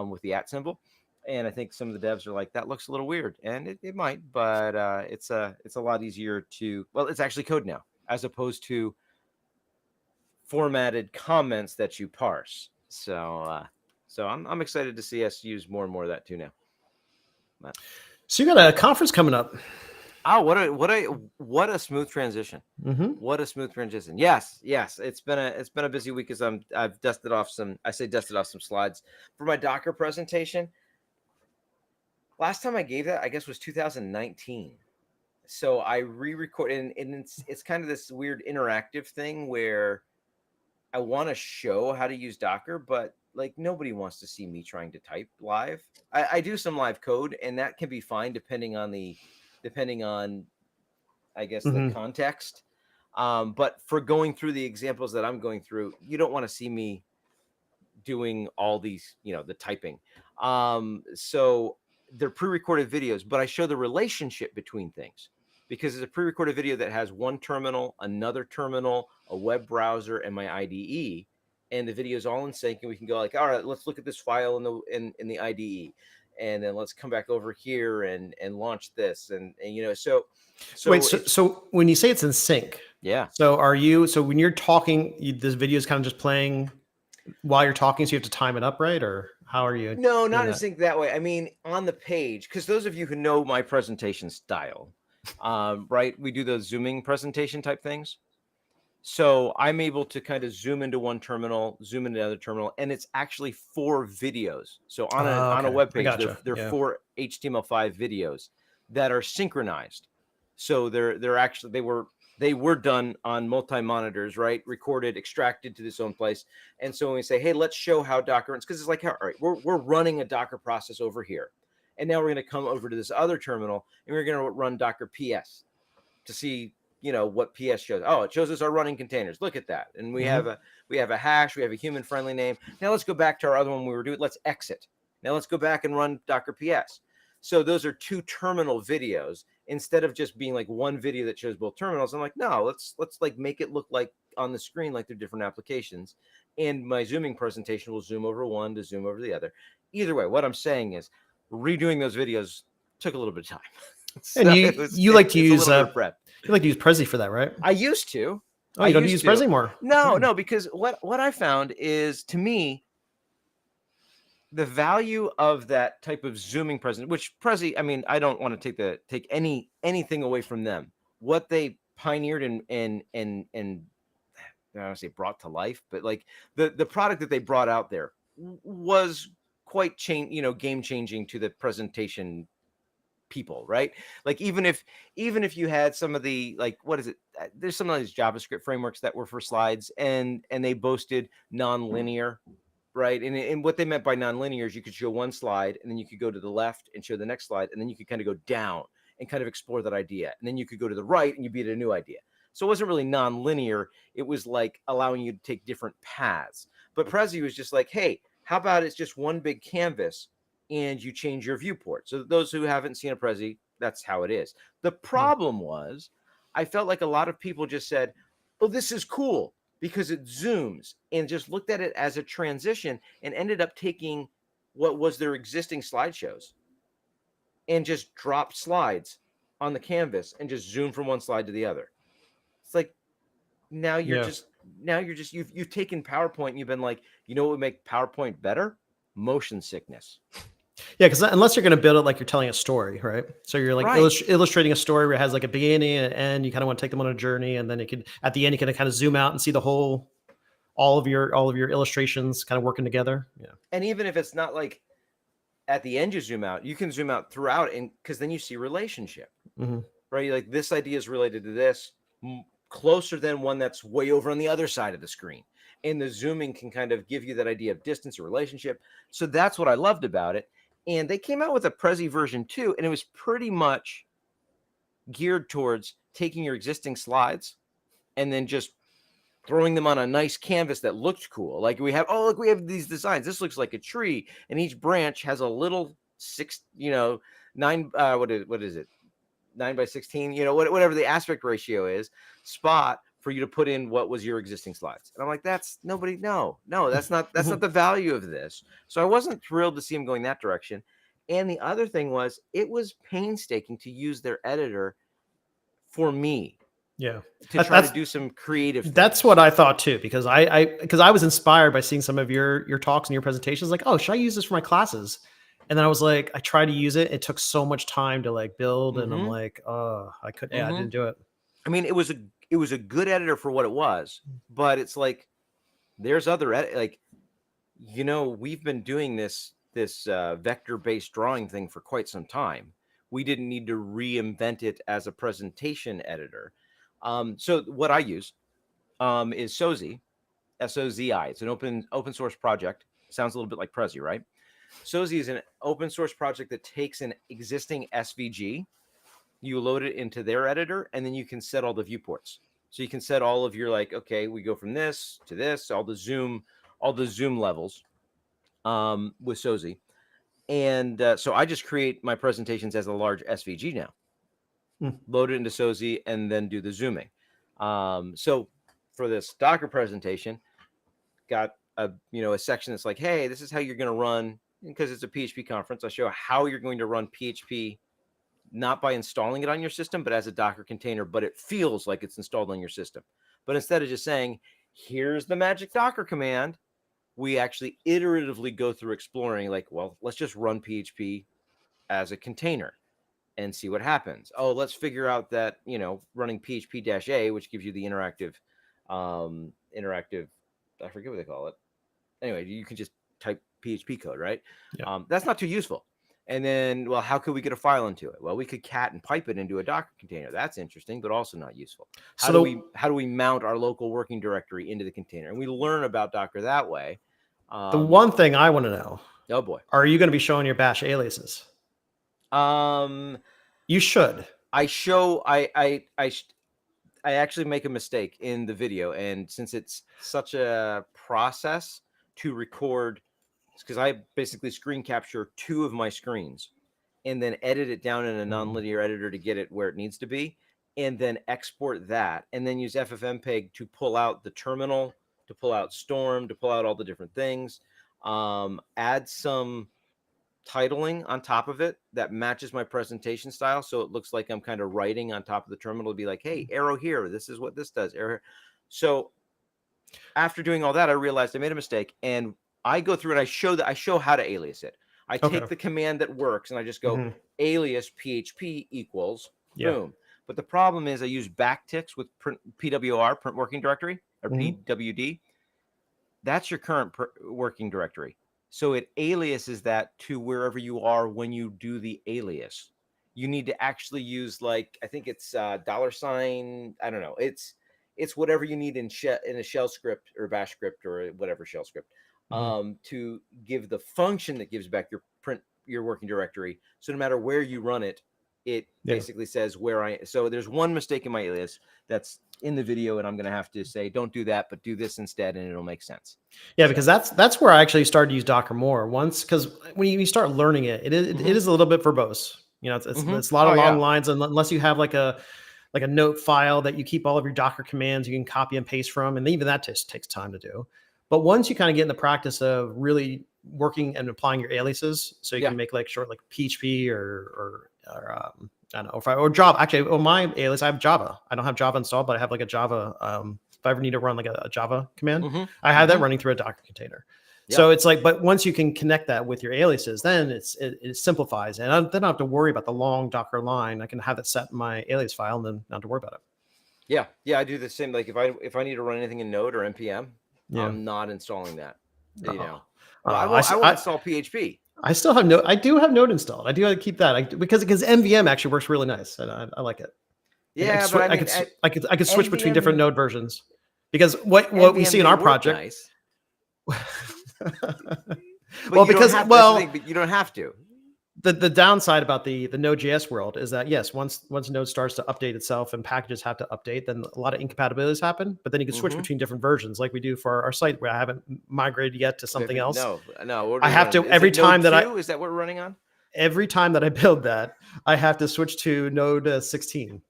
S2: with the @ symbol. And I think some of the devs are like, that looks a little weird, and it might, but it's a lot easier to, well, it's actually code now, as opposed to formatted comments that you parse. So I'm excited to see us use more and more of that too now. But,
S3: so you got a conference coming up.
S2: Oh, what a smooth transition!
S3: Mm-hmm.
S2: What a smooth transition! Yes. It's been a busy week as I've dusted off some slides for my Docker presentation. Last time I gave that, I guess, was 2019. So I re-recorded, and it's kind of this weird interactive thing where I want to show how to use Docker, but like nobody wants to see me trying to type live. I do some live code, and that can be fine depending on I guess the context. But for going through the examples that I'm going through, you don't want to see me doing all these, the typing. So they're pre-recorded videos, but I show the relationship between things, because it's a pre-recorded video that has one terminal, another terminal, a web browser, and my IDE, and the video is all in sync, and we can go like, all right, let's look at this file in the IDE, and then let's come back over here and launch this, and so
S3: wait, so when you say it's in sync,
S2: yeah.
S3: So when you're talking, this video is kind of just playing while you're talking, so you have to time it up, right? Or how are you?
S2: No, not in sync that way. I mean, on the page, because those of you who know my presentation style, right, we do those zooming presentation type things. So I'm able to kind of zoom into one terminal, zoom into another terminal, and it's actually 4 videos. So on a web page, there are 4 HTML5 videos that are synchronized. So they're actually they were done on multi-monitors, right? Recorded, extracted to this own place. And so when we say, hey, let's show how Docker runs, because it's like, all right, we're running a Docker process over here. And now we're going to come over to this other terminal, and we're going to run Docker PS to see, what PS shows. Oh, it shows us our running containers. Look at that. And we have a hash, we have a human friendly name. Now let's go back to our other one we were doing. Let's exit. Now let's go back and run Docker PS. So those are 2 terminal videos instead of just being like one video that shows both terminals. I'm like, no, let's like make it look like on the screen like they're different applications. And my zooming presentation will zoom over one to zoom over the other. Either way, what I'm saying is redoing those videos took a little bit of time. So
S3: and you like to use
S2: prep.
S3: You like to use Prezi for that, right?
S2: I used to.
S3: Oh, you don't use Prezi more?
S2: No, because what I found is, to me, the value of that type of zooming presentation, which Prezi, I mean, I don't want to take anything away from them. What they pioneered and I don't want to say brought to life, but like the product that they brought out there was quite game changing to the presentation people, right? Like even if you had some of the, like, what is it? There's some of these JavaScript frameworks that were for slides, and they boasted non-linear, right? And what they meant by non-linear is you could show one slide, and then you could go to the left and show the next slide, and then you could kind of go down and kind of explore that idea, and then you could go to the right and you'd be at a new idea. So it wasn't really non-linear. It was like allowing you to take different paths. But Prezi was just like, hey, how about it's just one big canvas and you change your viewport? So those who haven't seen a Prezi, that's how it is. The problem was, I felt like a lot of people just said, oh, this is cool because it zooms, and just looked at it as a transition and ended up taking what was their existing slideshows and just dropped slides on the canvas and just zoom from one slide to the other. It's like, now you're just you've taken PowerPoint and you've been like, you know what would make PowerPoint better? Motion sickness.
S3: Yeah, because unless you're going to build it like you're telling a story, right? So you're like
S2: Right.
S3: illustrating a story where it has like a beginning and an end. You kind of want to take them on a journey, and then it could, at the end, you can kind of zoom out and see the whole, all of your illustrations kind of working together. Yeah.
S2: And even if it's not like at the end you zoom out, you can zoom out throughout, and because then you see relationship, right? You're like, this idea is related to this, closer than one that's way over on the other side of the screen. And the zooming can kind of give you that idea of distance or relationship. So that's what I loved about it. And they came out with a Prezi version 2, and it was pretty much geared towards taking your existing slides and then just throwing them on a nice canvas that looked cool. Like we have these designs. This looks like a tree, and each branch has a little 9 what is it? 9 by 16, whatever the aspect ratio is, spot for you to put in what was your existing slides. And I'm like, that's no, that's not the value of this. So I wasn't thrilled to see him going that direction. And the other thing was, it was painstaking to use their editor for me.
S3: Yeah.
S2: To try to do some creative things.
S3: That's what I thought too, because I was inspired by seeing some of your talks and your presentations, like, oh, should I use this for my classes? And then I was like, I tried to use it. It took so much time to like build. And I'm like, oh, I didn't do it.
S2: I mean, it was a good editor for what it was, but it's like, there's other we've been doing this vector-based drawing thing for quite some time. We didn't need to reinvent it as a presentation editor. So what I use is Sozi, S-O-Z-I. It's an open source project. Sounds a little bit like Prezi, right? Sozi is an open source project that takes an existing SVG, you load it into their editor, and then you can set all the viewports. So you can set all of your, like, okay, we go from this to this, all the zoom levels with Sozi. And so I just create my presentations as a large SVG now, load it into Sozi, and then do the zooming. So for this Docker presentation, got a section that's like, hey, this is how you're going to run, because it's a PHP conference. I show how you're going to run PHP, not by installing it on your system, but as a Docker container, but it feels like it's installed on your system. But instead of just saying, here's the magic Docker command, we actually iteratively go through exploring, like, well, let's just run PHP as a container and see what happens. Oh, let's figure out that, running PHP-A, which gives you the interactive, I forget what they call it. Anyway, you can just type PHP code, right? Yeah. That's not too useful. And then, well, how could we get a file into it? Well, we could cat and pipe it into a Docker container. That's interesting, but also not useful. How do we mount our local working directory into the container? And we learn about Docker that way.
S3: The one thing I want to know.
S2: Oh boy.
S3: Are you going to be showing your bash aliases? You should.
S2: I actually make a mistake in the video, and since it's such a process to record, because I basically screen capture 2 of my screens and then edit it down in a nonlinear editor to get it where it needs to be, and then export that, and then use FFmpeg to pull out the terminal, to pull out Storm, to pull out all the different things, add some titling on top of it that matches my presentation style, so it looks like I'm kind of writing on top of the terminal to be like, hey, arrow here, this is what this does, arrow here. So after doing all that, I realized I made a mistake, and I go through and I show how to alias it. I take the command that works and I just go alias PHP equals boom. But the problem is I use backticks with PWR, print working directory, or PWD. That's your current working directory. So it aliases that to wherever you are when you do the alias. you need to actually use, like, I think it's $. I don't know. It's whatever you need in a shell script or bash script or whatever shell script, to give the function that gives back your working directory. So no matter where you run it, it basically says where so there's one mistake in my alias that's in the video, and I'm going to have to say, don't do that, but do this instead, and it'll make sense.
S3: Yeah, because that's where I actually started to use Docker more once, because when you start learning it, it is a little bit verbose. You know, it's a lot of long lines, and unless you have like a note file that you keep all of your Docker commands you can copy and paste from, and even that takes time to do. But once you kind of get in the practice of really working and applying your aliases, so you can make like short, like PHP or I don't know, or Java. Actually, on my alias, I have Java. I don't have Java installed, but I have like a Java. If I ever need to run like a Java command, I have that running through a Docker container. So it's like, but once you can connect that with your aliases, then it simplifies, and then I don't have to worry about the long Docker line. I can have it set in my alias file, and then not have to worry about it.
S2: Yeah, I do the same. Like if I need to run anything in Node or npm, I'm not installing that. You know, I will install PHP.
S3: I still have Node. I do have Node installed. I do have to keep that because MVM actually works really nice, and I like it.
S2: Yeah,
S3: I could switch between different Node versions, because what we see in our project.
S2: Nice.
S3: Well,
S2: but you don't have to.
S3: The downside about the Node.js world is that, yes, once Node starts to update itself and packages have to update, then a lot of incompatibilities happen. But then you can switch between different versions, like we do for our site, where I haven't migrated yet to something else.
S2: No.
S3: I have to every time that
S2: is that what we're running on?
S3: Every time that I build that, I have to switch to Node 16.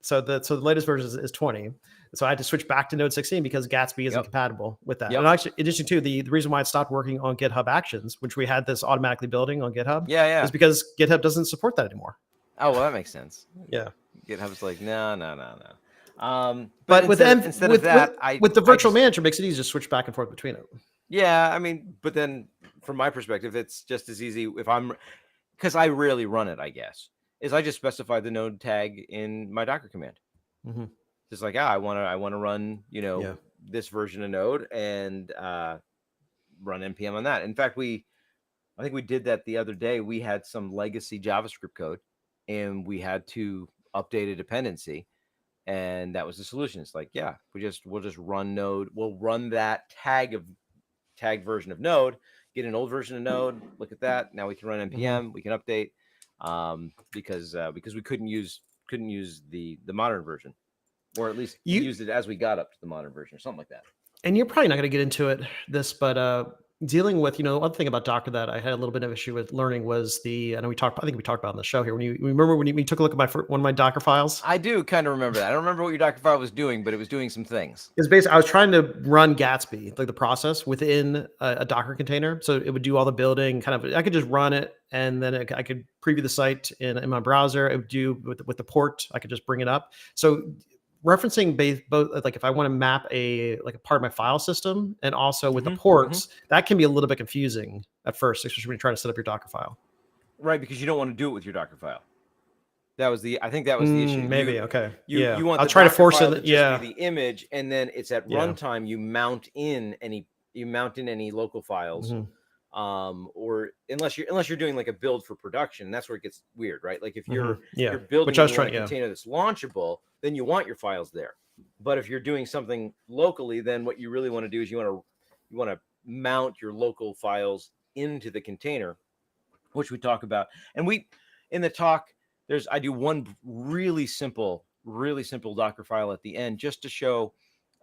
S3: So the latest version is 20. So I had to switch back to Node 16 because Gatsby isn't compatible with that. And actually, in addition to the reason why it stopped working on GitHub Actions, which we had this automatically building on GitHub, is because GitHub doesn't support that anymore.
S2: Oh, well, that makes sense.
S3: Yeah.
S2: GitHub's like, no.
S3: But with the virtual manager, makes it easy to switch back and forth between it.
S2: Yeah, I mean, but then from my perspective, it's just as easy because I rarely run it, I guess, is I just specify the node tag in my Docker command. Just like, I want to run, this version of Node and run npm on that. In fact, I think we did that the other day. We had some legacy JavaScript code, and we had to update a dependency, and that was the solution. It's like, we'll just run Node. We'll run that tag version of Node, get an old version of Node. Look at that. Now we can run npm. We can update because we couldn't use the modern version. Or at least used it as we got up to the modern version or something like that. And
S3: you're probably not going to get into but dealing with, one thing about Docker that I had a little bit of issue with learning was I think we talked about on the show here. Remember when you took a look at one of my Docker files?
S2: I do kind of remember that. I don't remember what your Docker file was doing, but it was doing some things.
S3: It's basically, I was trying to run Gatsby, like the process within a Docker container. So it would do all the building I could just run it, and then I could preview the site in my browser. It would do with the port. I could just bring it up. So referencing both, like if I want to map a part of my file system and also with the ports, that can be a little bit confusing at first, especially when you're trying to set up your Docker file.
S2: Right, because you don't want to do it with your Docker file. I think that was the issue.
S3: Maybe okay.
S2: You want
S3: I'll try to force it.
S2: To just be the image, and then it's at runtime. You mount in any local files. Or unless you're doing like a build for production, that's where it gets weird, right? Like if you're building a container that's launchable, then you want your files there. But if you're doing something locally, then what you really want to do is you want to mount your local files into the container, which we talk about. And in the talk, I do one really simple Docker file at the end, just to show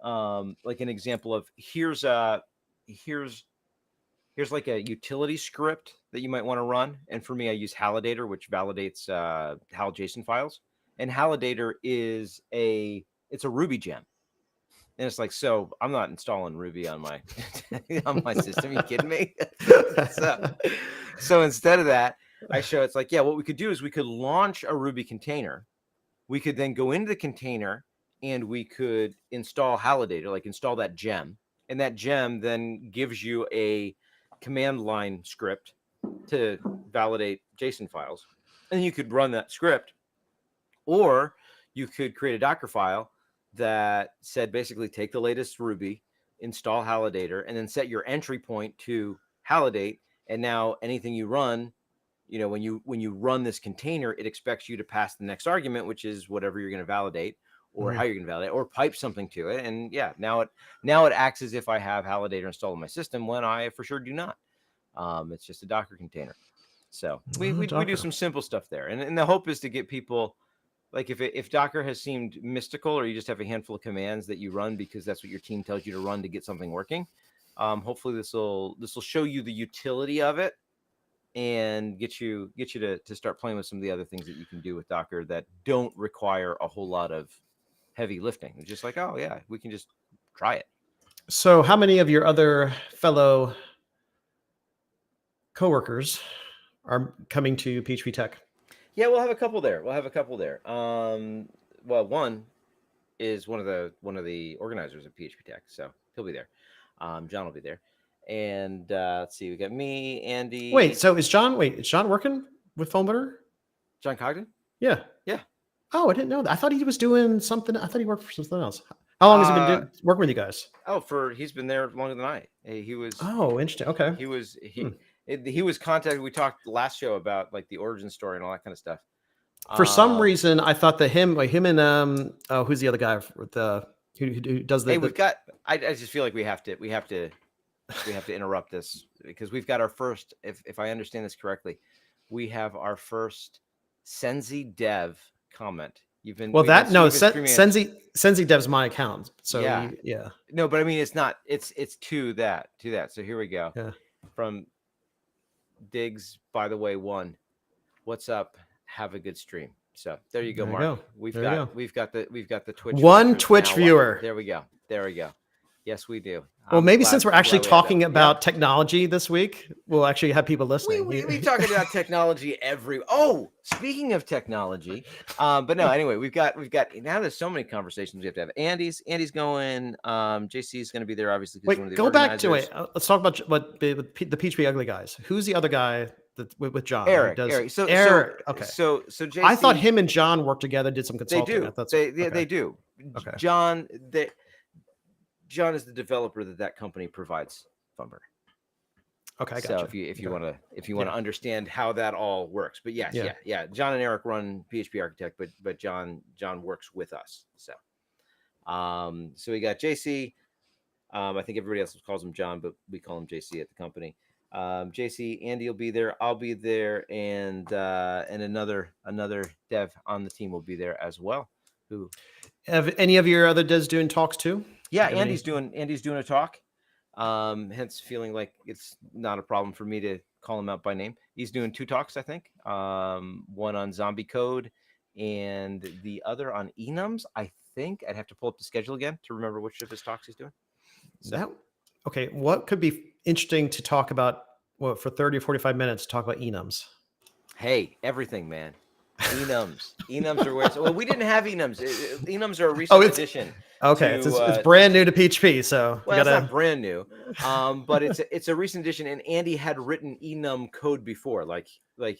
S2: like an example of here's like a utility script that you might want to run. And for me, I use Halidator, which validates Hal JSON files. And Halidator is a Ruby gem. And it's like, so I'm not installing Ruby on my on my system. Are you kidding me? so instead of that, I show it's like, what we could do is we could launch a Ruby container. We could then go into the container and we could install Halidator, like install that gem. And that gem then gives you a command line script to validate JSON files. And you could run that script, or you could create a Docker file that said, basically take the latest Ruby, install Halidator, and then set your entry point to Halidate. And now anything you run when you run this container, it expects you to pass the next argument, which is whatever you're going to validate, or how you're going to validate, or pipe something to it. And now it acts as if I have Validator installed in my system when I for sure do not. It's just a Docker container. So we do some simple stuff there, and the hope is to get people, like if Docker has seemed mystical, or you just have a handful of commands that you run because that's what your team tells you to run to get something working. Hopefully this will show you the utility of it and get you to start playing with some of the other things that you can do with Docker that don't require a whole lot of heavy lifting. It's just like, oh yeah, we can just try it.
S3: So how many of your other fellow coworkers are coming to PHP Tech?
S2: Yeah, we'll have a couple there. Well, one is one of the organizers of PHP Tech, so he'll be there. John will be there, and let's see, we got me, Andy.
S3: Wait, so is John working with PhoneButter?
S2: John Cogden?
S3: Yeah. Oh, I didn't know that. I thought he was doing something. I thought he worked for something else. How long has he been working with you guys?
S2: He's been there longer than I. He was.
S3: Oh, interesting. Okay.
S2: He was contacted. We talked last show about like the origin story and all that kind of stuff.
S3: For some reason, I thought that him and who's the other guy with who does the?
S2: Hey, I just feel like we have to interrupt this because we've got our first. If I understand this correctly, we have our first Sensi Dev comment.
S3: Sensi Dev's my account. So yeah.
S2: No, but I mean it's not. It's to that. So here we go.
S3: Yeah.
S2: From Diggs, by the way, what's up? Have a good stream. So there you go, Mark. We've got the Twitch.
S3: Twitch viewer.
S2: There we go. Yes, we do.
S3: Well, maybe since we're actually talking about technology this week, we'll actually have people listening.
S2: We talking about technology speaking of technology, but no, anyway, we've got now there's so many conversations we have to have. Andy's going, JC's going to be there, obviously.
S3: Wait, go back to it. Let's talk about the PHP Ugly guys. Who's the other guy with John?
S2: Eric.
S3: Okay.
S2: So JC,
S3: I thought him and John worked together, did some consulting.
S2: They do.
S3: Okay.
S2: John is the developer that company provides PhoneButter.
S3: Okay, I
S2: gotcha. So if you want to understand how that all works, but yes, yeah. John and Eric run PHP Architect, but John works with us. So we got JC. I think everybody else calls him John, but we call him JC at the company. JC, Andy will be there. I'll be there, and another dev on the team will be there as well. Who
S3: have any of your other devs doing talks too?
S2: Yeah, Andy's doing a talk. Hence feeling like it's not a problem for me to call him out by name. He's doing 2 talks, I think. One on zombie code and the other on enums. I think I'd have to pull up the schedule again to remember which of his talks he's doing.
S3: Okay. What could be interesting to talk about for 30 or 45 minutes to talk about enums?
S2: Hey, everything, man. Enums are where well, we didn't have enums. Enums are a recent addition.
S3: Okay, it's brand new to PHP, so
S2: it's not brand new, but it's a recent addition. And Andy had written enum code before, like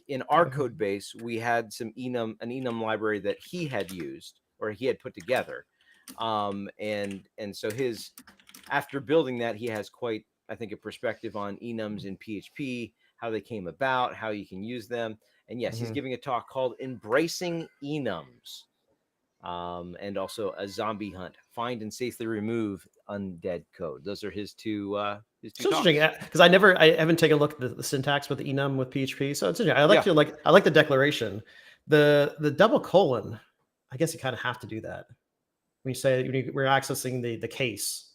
S2: in our code base, we had an enum library that he had used or he had put together, and so after building that, he has quite, I think, a perspective on enums in PHP, how they came about, how you can use them. And yes, he's giving a talk called Embracing Enums, and also a zombie hunt, find and safely remove undead code. Those are his two talks.
S3: Interesting, because I haven't taken a look at the syntax with the enum with PHP. So it's interesting. I like the declaration. The double colon, I guess you kind of have to do that. When you say we're accessing the case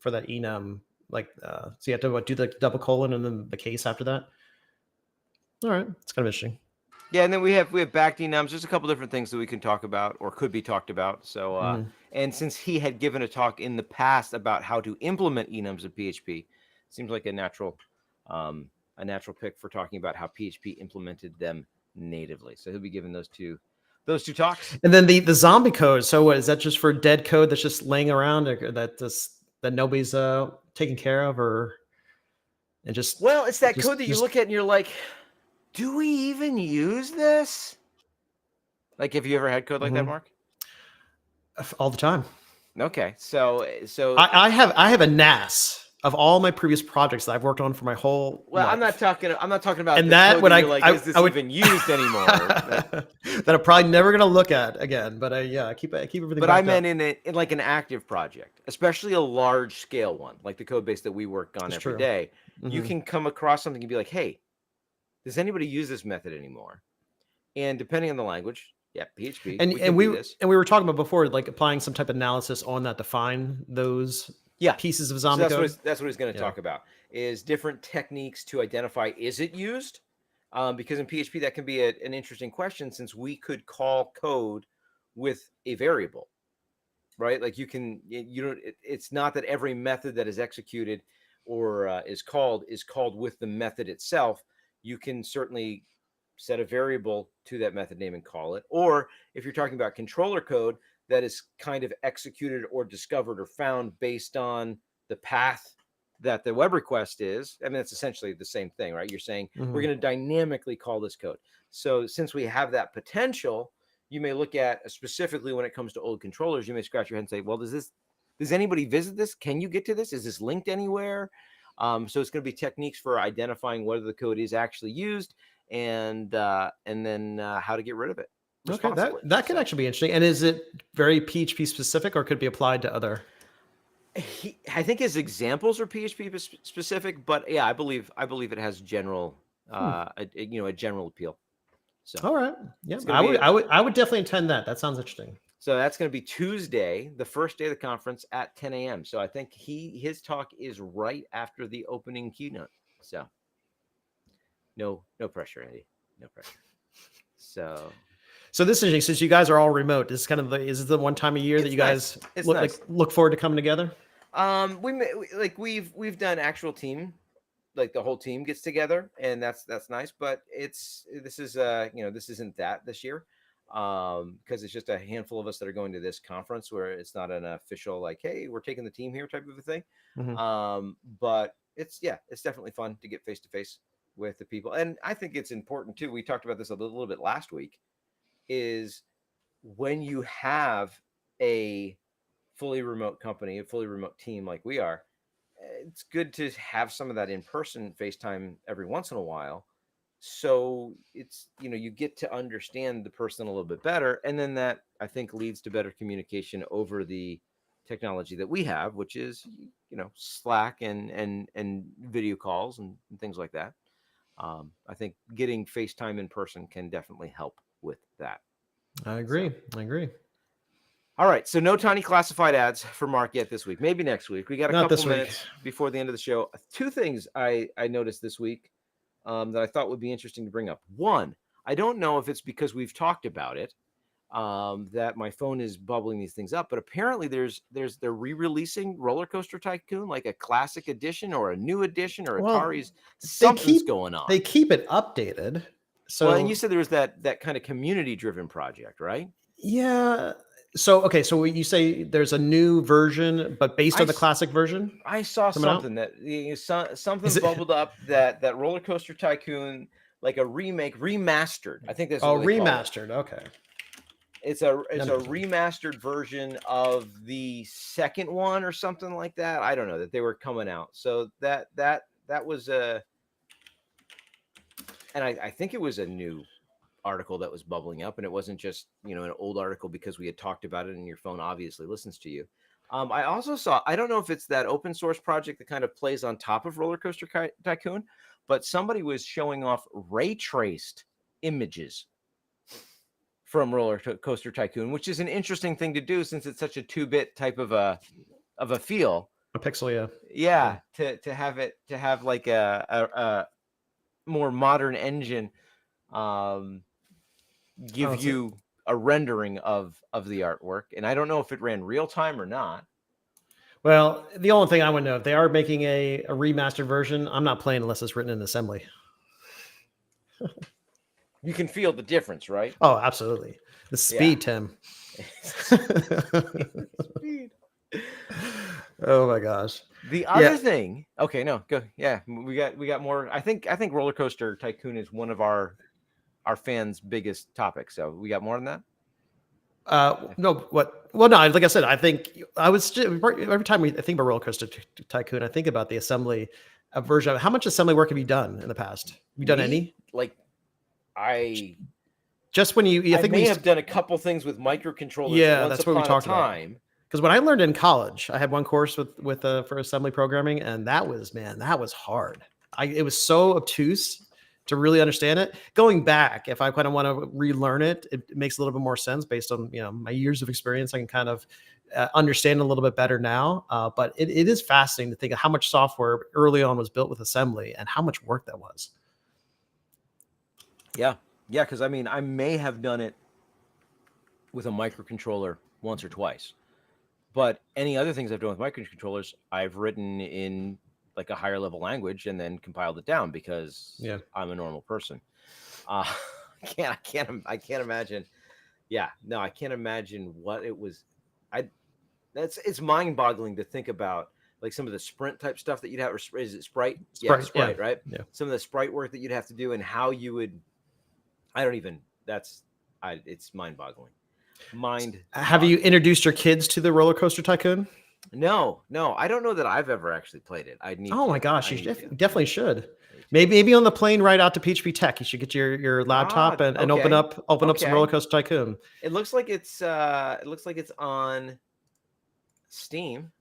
S3: for that enum, so you have to do the double colon and then the case after that. All right, it's kind of interesting.
S2: Yeah, and then we have backed enums. There's a couple different things that we can talk about or could be talked about. So, and since he had given a talk in the past about how to implement enums in PHP, seems like a natural pick for talking about how PHP implemented them natively. So he'll be giving those two talks.
S3: And then the zombie code. So what is that? Just for dead code that's just laying around, or that nobody's taking care of, it's
S2: that code that you look at and you're like, do we even use this? Like, have you ever had code like that, Mark?
S3: All the time.
S2: Okay, so
S3: I have a NAS of all my previous projects that I've worked on for my whole life.
S2: I'm not talking about
S3: and
S2: the
S3: that
S2: code
S3: when
S2: that you're like,
S3: I
S2: is this
S3: would,
S2: even used anymore?
S3: that I'm probably never going to look at again. But I keep everything.
S2: But I meant in like an active project, especially a large scale one, like the code base that we work on every day. You can come across something and be like, hey, does anybody use this method anymore? And depending on the language, PHP.
S3: And we were talking about before, like applying some type of analysis on that to find those pieces of zombie code.
S2: That's what he's going to talk about, is different techniques to identify, is it used? Because in PHP, that can be an interesting question, since we could call code with a variable, right? Like it's not that every method that is executed or is called with the method itself. You can certainly set a variable to that method name and call it. Or if you're talking about controller code that is kind of executed or discovered or found based on the path that the web request is, I mean, it's essentially the same thing, right? You're saying we're going to dynamically call this code. So since we have that potential, you may look at, specifically when it comes to old controllers, you may scratch your head and say, well, does anybody visit this? Can you get to this? Is this linked anywhere? So it's going to be techniques for identifying whether the code is actually used, and then how to get rid of it.
S3: Okay, that could actually be interesting. And is it very PHP specific, or could be applied to other?
S2: I think his examples are PHP specific, but yeah, I believe it has general, a general appeal. So
S3: all right, yeah, I would definitely attend that. That sounds interesting.
S2: So that's going to be Tuesday, the first day of the conference at 10 a.m. So I think his talk is right after the opening keynote. So no pressure, Andy. No pressure. So
S3: this is interesting. Since you guys are all remote, this is kind of is the one time a year that you guys look forward to coming together?
S2: We've done actual team, like the whole team gets together, and that's nice. But this isn't that this year, because it's just a handful of us that are going to this conference, where it's not an official like, hey, we're taking the team here type of a thing. But it's definitely fun to get face to face with the people, and I think it's important too. We talked about this a little bit last week. Is when you have a fully remote company, a fully remote team like we are, it's good to have some of that in-person FaceTime every once in a while. So it's, you get to understand the person a little bit better. And then that, I think, leads to better communication over the technology that we have, which is, Slack and video calls and things like that. I think getting FaceTime in person can definitely help with that.
S3: I agree.
S2: All right. So no tiny classified ads for Mark yet this week. Maybe next week. We got a couple minutes before the end of the show. Two things I noticed this week that I thought would be interesting to bring up. One, I don't know if it's because we've talked about it, that my phone is bubbling these things up, but apparently they're re-releasing Roller Coaster Tycoon, like a classic edition or a new edition, or Atari's something's going on.
S3: They keep it updated. So,
S2: and you said there was that kind of community-driven project, right?
S3: Yeah. So you say there's a new version, but based on the classic version?
S2: I saw something that something bubbled up that Roller Coaster Tycoon, like a remastered. I think that's what they
S3: remastered.
S2: Call it. Okay. It's a remastered version of the second one or something like that. I don't know, that they were coming out. So that was a. And I think it was a new article that was bubbling up, and it wasn't just, an old article because we had talked about it and your phone obviously listens to you. I also saw, I don't know if it's that open source project that kind of plays on top of Roller Coaster Tycoon, but somebody was showing off ray traced images from Roller Coaster Tycoon, which is an interesting thing to do since it's such a 2-bit type of a feel.
S3: A pixel,
S2: yeah. To have like a more modern engine give you a rendering of the artwork. And I don't know if it ran real time or not.
S3: Well, the only thing I would know, if they are making a remastered version, I'm not playing unless it's written in assembly.
S2: You can feel the difference, right?
S3: Oh, absolutely. The speed, Tim.
S2: Speed.
S3: Oh my gosh.
S2: The other thing. Okay, no, go. Yeah, we got more. I think Roller Coaster Tycoon is one of our fans' biggest topics. So we got more than that.
S3: No, what? Well, no, like I said, I think I was every time I think about Roller Coaster Tycoon, I think about the assembly version. How much assembly work have you done in the past? Have you done any?
S2: Like,
S3: Just when you, I think
S2: may have done a couple things with microcontrollers.
S3: Yeah,
S2: once
S3: that's what we
S2: upon a
S3: talked about.
S2: time.
S3: Because when I learned in college, I had one course with for assembly programming, and that was hard. It was so obtuse to really understand it. Going back, if I kind of want to relearn it, it makes a little bit more sense based on my years of experience. I can kind of understand a little bit better now. But it is fascinating to think of how much software early on was built with assembly and how much work that was.
S2: Yeah, because I mean, I may have done it with a microcontroller once or twice, but any other things I've done with microcontrollers, I've written in like a higher level language and then compiled it down because I'm a normal person. I can't imagine. Yeah, no, I can't imagine what it was. It's mind boggling to think about, like some of the Sprint type stuff that you'd have, or is it Sprite? Sprite, right?
S3: Yeah.
S2: Some of the Sprite work that you'd have to do and how you would, it's mind boggling. Have
S3: you introduced your kids to the Roller Coaster Tycoon?
S2: No, I don't know that I've ever actually played it. I need.
S3: Oh my gosh, you definitely should. Maybe on the plane right out to PHP Tech, you should get your laptop and open up some Roller Coaster Tycoon.
S2: It looks like it's on Steam.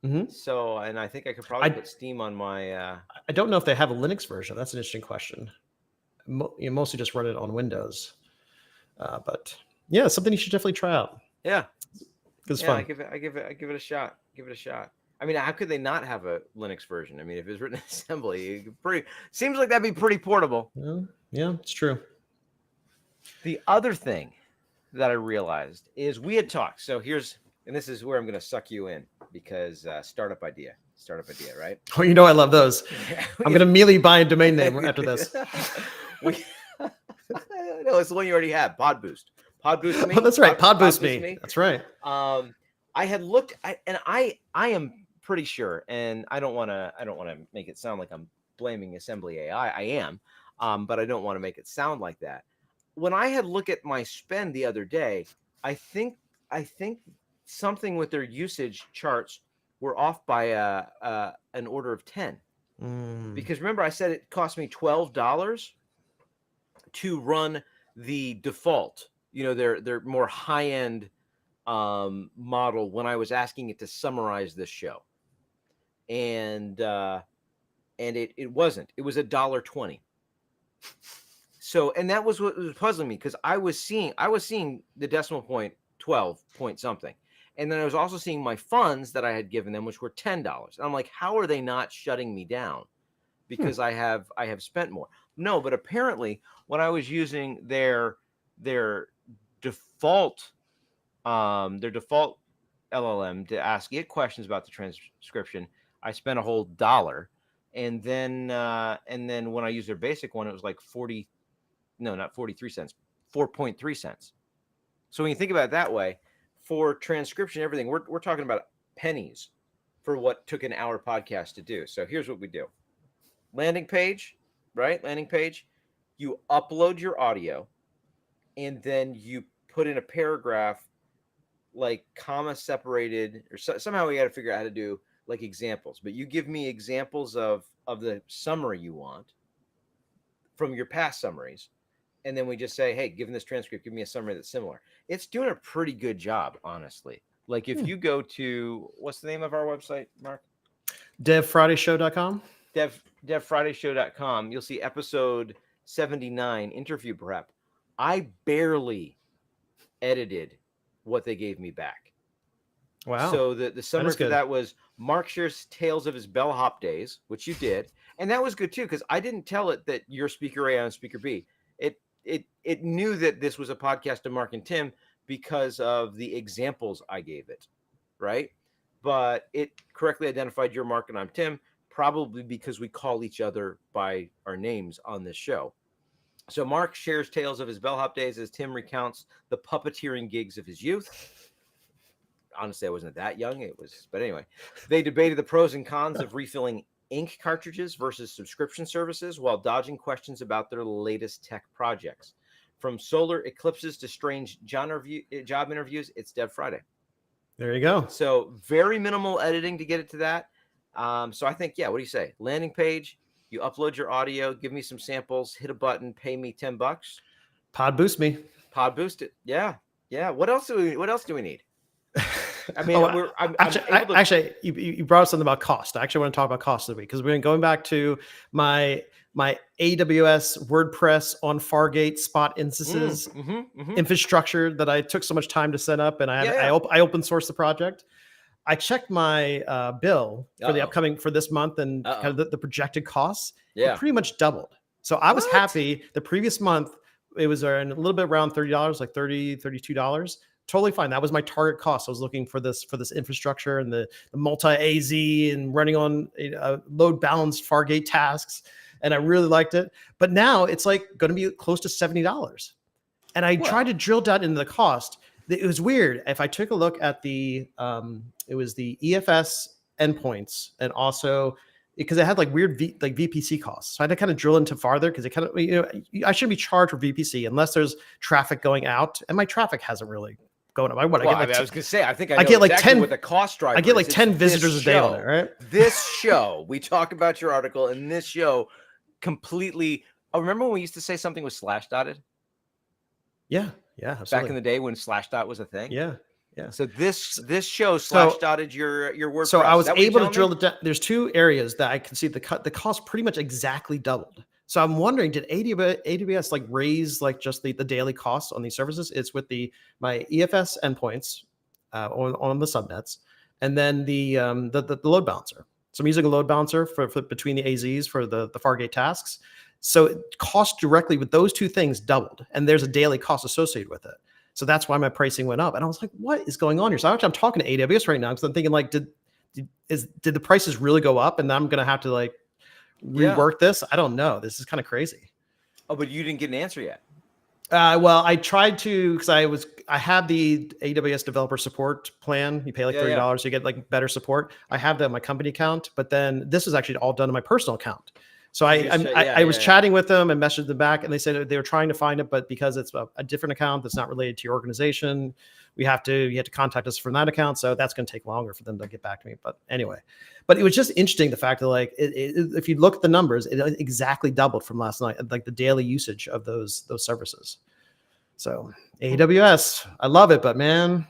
S3: Mm-hmm.
S2: So, and I think I could probably put Steam on my.
S3: I don't know if they have a Linux version. That's an interesting question. You mostly just run it on Windows, but yeah, something you should definitely try out.
S2: Yeah,
S3: it's fun.
S2: I give it a shot. I mean, how could they not have a Linux version? I mean, if it's written in assembly, seems like that'd be pretty portable.
S3: Yeah, it's true.
S2: The other thing that I realized is we had talked. So and this is where I'm going to suck you in because startup idea, right?
S3: Oh, I love those. I'm going to immediately buy a domain name after this.
S2: No, it's the one you already have. Podboost. Podboost me.
S3: Oh, that's right. Podboost me. That's right.
S2: I had looked, and I am pretty sure, and I don't want to make it sound like I'm blaming assembly AI. I am, but I don't want to make it sound like that. When I had looked at my spend the other day, I think something with their usage charts were off by an order of 10. Because remember, I said it cost me $12 to run the default, their more high-end model when I was asking it to summarize this show. And it wasn't. It was $1.20. So, and that was what was puzzling me, because I was seeing the decimal point 12 point something. And then I was also seeing my funds that I had given them, which were $10. And I'm like, how are they not shutting me down? Because I have spent more. No, but apparently when I was using their default LLM to ask it questions about the transcription, I spent a whole $1. And then when I used their basic one, it was like 4.3 cents. So when you think about it that way, for transcription, everything, we're talking about pennies for what took an hour podcast to do. So here's what we do. Landing page, right? Landing page. You upload your audio, and then you put in a paragraph, like comma separated, or somehow we got to figure out how to do like examples. But you give me examples of the summary you want from your past summaries. And then we just say, hey, given this transcript, give me a summary that's similar. It's doing a pretty good job, honestly. Like if you go to, what's the name of our website, Mark?
S3: DevFridayshow.com.
S2: DevFridayshow.com. You'll see episode 79, interview prep. I barely edited what they gave me back.
S3: Wow.
S2: So the summary for that was Mark shares tales of his bellhop days, which you did. And that was good too, because I didn't tell it that you're speaker A, I'm speaker B. It knew that this was a podcast to Mark and Tim because of the examples I gave it, right? But it correctly identified you're Mark and I'm Tim, probably because we call each other by our names on this show. So Mark shares tales of his bellhop days as Tim recounts the puppeteering gigs of his youth. Honestly, I wasn't that young. But anyway, they debated the pros and cons of refilling ink cartridges versus subscription services while dodging questions about their latest tech projects. From solar eclipses to strange job interviews, it's Dev Friday.
S3: There you go.
S2: So very minimal editing to get it to that. So I think, yeah, what do you say? Landing page, you upload your audio, give me some samples, hit a button, pay me $10.
S3: Pod boost me.
S2: Pod boost it. Yeah. Yeah. What else do we need? I mean,
S3: actually, you brought up something about cost. I actually want to talk about cost of the week because we've been going back to my AWS WordPress on Fargate spot instances infrastructure that I took so much time to set up, and I open sourced the project. I checked my bill for the upcoming for this month and kind of the projected costs. It pretty much doubled. So I was happy. The previous month it was a little bit around $30, like $32. Totally fine. That was my target cost. I was looking for this infrastructure and the multi-AZ and running on load balanced Fargate tasks. And I really liked it. But now it's like going to be close to $70. And I tried to drill down into the cost. It was weird. If I took a look at it was the EFS endpoints and also because it had like weird VPC costs. So I had to kind of drill into farther because it kind of, I shouldn't be charged for VPC unless there's traffic going out. And my traffic hasn't really going up. I was going to say,
S2: I think I get like 10 with the cost driver.
S3: I get like 10 visitors a day on it, right?
S2: This show, we talk about your article, and this show completely. Oh, remember when we used to say something was slash dotted?
S3: Yeah, absolutely.
S2: Back in the day when slash dot was a thing.
S3: Yeah.
S2: So this show slash dotted your WordPress.
S3: So I was able to drill it down. There's two areas that I can see the cost pretty much exactly doubled. So I'm wondering, did AWS like raise like just the daily costs on these services? It's with my EFS endpoints on the subnets, and then the load balancer. So I'm using a load balancer for between the AZs for the Fargate tasks. So cost directly with those two things doubled, and there's a daily cost associated with it. So that's why my pricing went up. And I was like, what is going on here? So actually I'm talking to AWS right now because I'm thinking like, did the prices really go up? And I'm going to have to like rework this. I don't know. This is kind of crazy.
S2: Oh, but you didn't get an answer yet.
S3: Well, I tried to, because I have the AWS developer support plan. You pay like $30, you get like better support. I have that on my company account, but then this was actually all done on my personal account. So I was chatting with them and messaged them back, and they said they were trying to find it, but because it's a different account that's not related to your organization, you have to contact us from that account. So that's going to take longer for them to get back to me. But anyway, it was just interesting the fact that like if you look at the numbers, it exactly doubled from last night, like the daily usage of those services. So AWS, I love it, but man,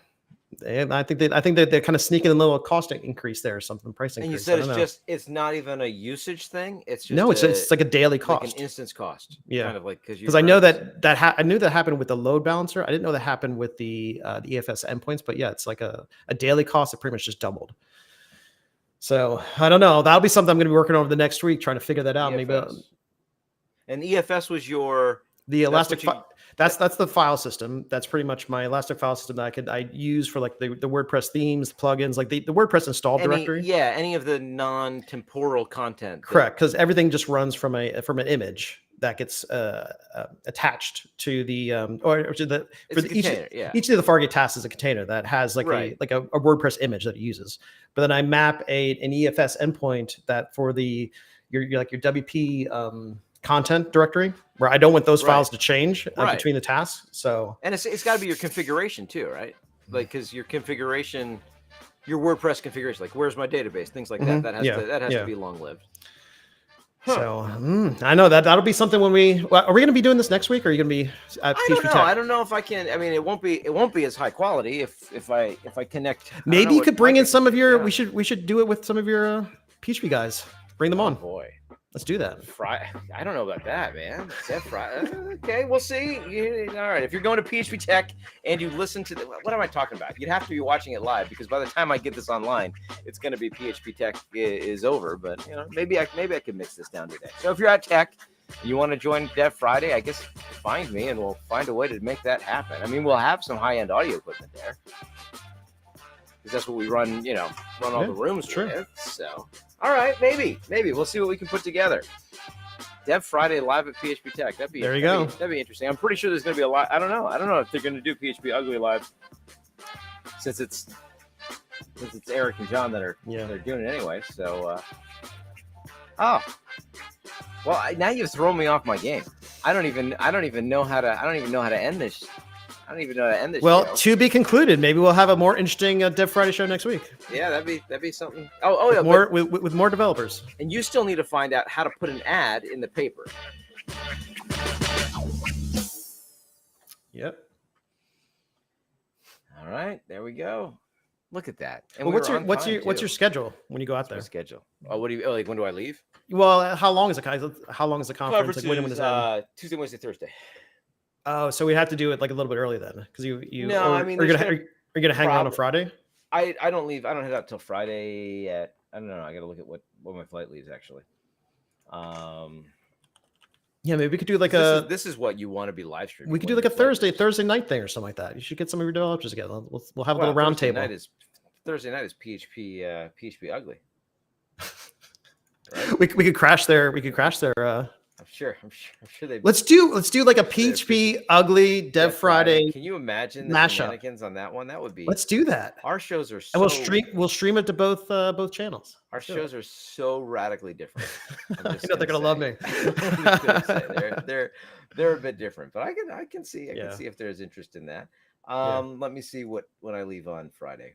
S3: I think they're kind of sneaking a little cost increase there or something, price increase.
S2: And you said it's not even a usage thing. It's just
S3: it's like a daily cost,
S2: like an instance cost.
S3: Yeah,
S2: kind of like
S3: because I know I knew that happened with the load balancer. I didn't know that happened with the EFS endpoints, but yeah, it's like a daily cost that pretty much just doubled. So I don't know. That'll be something I'm going to be working on over the next week, trying to figure that out.
S2: EFS.
S3: Maybe.
S2: And EFS was the
S3: Elastic. That's the file system. That's pretty much my Elastic file system that I use for like the WordPress themes, the plugins, like the WordPress install directory.
S2: Yeah, any of the non-temporal content.
S3: Correct, because everything just runs from an image that gets attached to the each of the Fargate tasks is a container that has like a WordPress image that it uses. But then I map an EFS endpoint that for your WP content directory where I don't want those files to change between the tasks. So,
S2: and it's got to be your configuration too, right? Like, because your configuration, your WordPress configuration, like where's my database, things like that. That has to be long lived. Huh.
S3: So I know that'll be something when are we going to be doing this next week? Or are you going to be at PHP Tech?
S2: I don't know if I can. I mean, it won't be as high quality if I connect.
S3: Maybe you could bring in some of your. We should do it with some of your PHP guys. Bring them on.
S2: Boy.
S3: Let's do that.
S2: I don't know about that, man. Is that Friday? Okay, we'll see. All right. If you're going to PHP Tech and you listen to what am I talking about? You'd have to be watching it live because by the time I get this online, it's going to be PHP Tech is over. But maybe I can mix this down today. So if you're at Tech, and you want to join Dev Friday, I guess find me and we'll find a way to make that happen. I mean, we'll have some high-end audio equipment there because that's what we run. Run all the rooms with. So. All right, maybe we'll see what we can put together. Dev Friday live at PHP Tech. That'd be interesting. I'm pretty sure there's going to be a lot. I don't know if they're going to do PHP Ugly live since it's Eric and John that are they're doing it anyway. So, now you've thrown me off my game. I don't even know how to end this. I don't even know how to end this.
S3: Well,
S2: show.
S3: to be concluded. Maybe we'll have a more interesting Dev Friday show next week.
S2: Yeah, that'd be something. Oh yeah,
S3: with more developers.
S2: And you still need to find out how to put an ad in the paper.
S3: Yep.
S2: All right, there we go. Look at that. And
S3: well, what's your schedule when you go out there?
S2: Schedule. Oh, what do you like? When do I leave?
S3: Well, how long is the conference? Like, when is it?
S2: Tuesday, Wednesday, Thursday.
S3: Oh, so we have to do it like a little bit early then, because you.
S2: No, I mean, are
S3: you gonna hang around on Friday?
S2: I don't leave. I don't head out till Friday at. I don't know. I got to look at what my flight leaves actually.
S3: Yeah, maybe we could do like
S2: this is what you want to be live streaming.
S3: We could do like a Thursday night thing or something like that. You should get some of your developers together. We'll have a little round table.
S2: Thursday night is PHP ugly.
S3: Right? We could crash their.
S2: I'm sure they.
S3: Let's do like a PHP ugly Dev Friday.
S2: Can you imagine the shenanigans on that one? That would be.
S3: Let's do that.
S2: Our shows are so.
S3: And we'll stream it to both channels.
S2: Our shows are so radically different.
S3: I know they're gonna love me.
S2: They're a bit different, but I can see if there's interest in that. Let me see when I leave on Friday.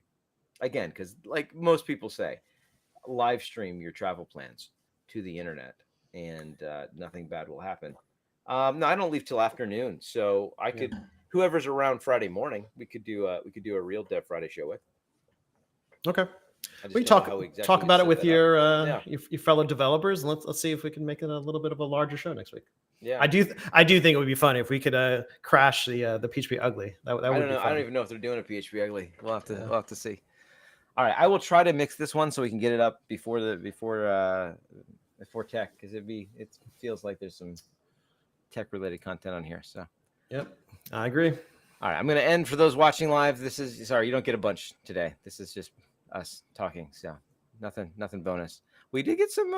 S2: Again, because like most people say, live stream your travel plans to the internet. And nothing bad will happen. No, I don't leave till afternoon, so I could. Whoever's around Friday morning, we could do a real Dev Friday show with.
S3: Okay, we can talk about it with your fellow developers, and let's see if we can make it a little bit of a larger show next week.
S2: Yeah,
S3: I do think it would be fun if we could crash the PHP ugly. That would be fun.
S2: I don't even know if they're doing a PHP ugly. We'll have to see. All right, I will try to mix this one so we can get it up before tech, because it feels like there's some tech related content on here. So
S3: yep, I agree.
S2: All right, I'm going to end for those watching live. Sorry, you don't get a bunch today. This is just us talking. So nothing bonus. We did get some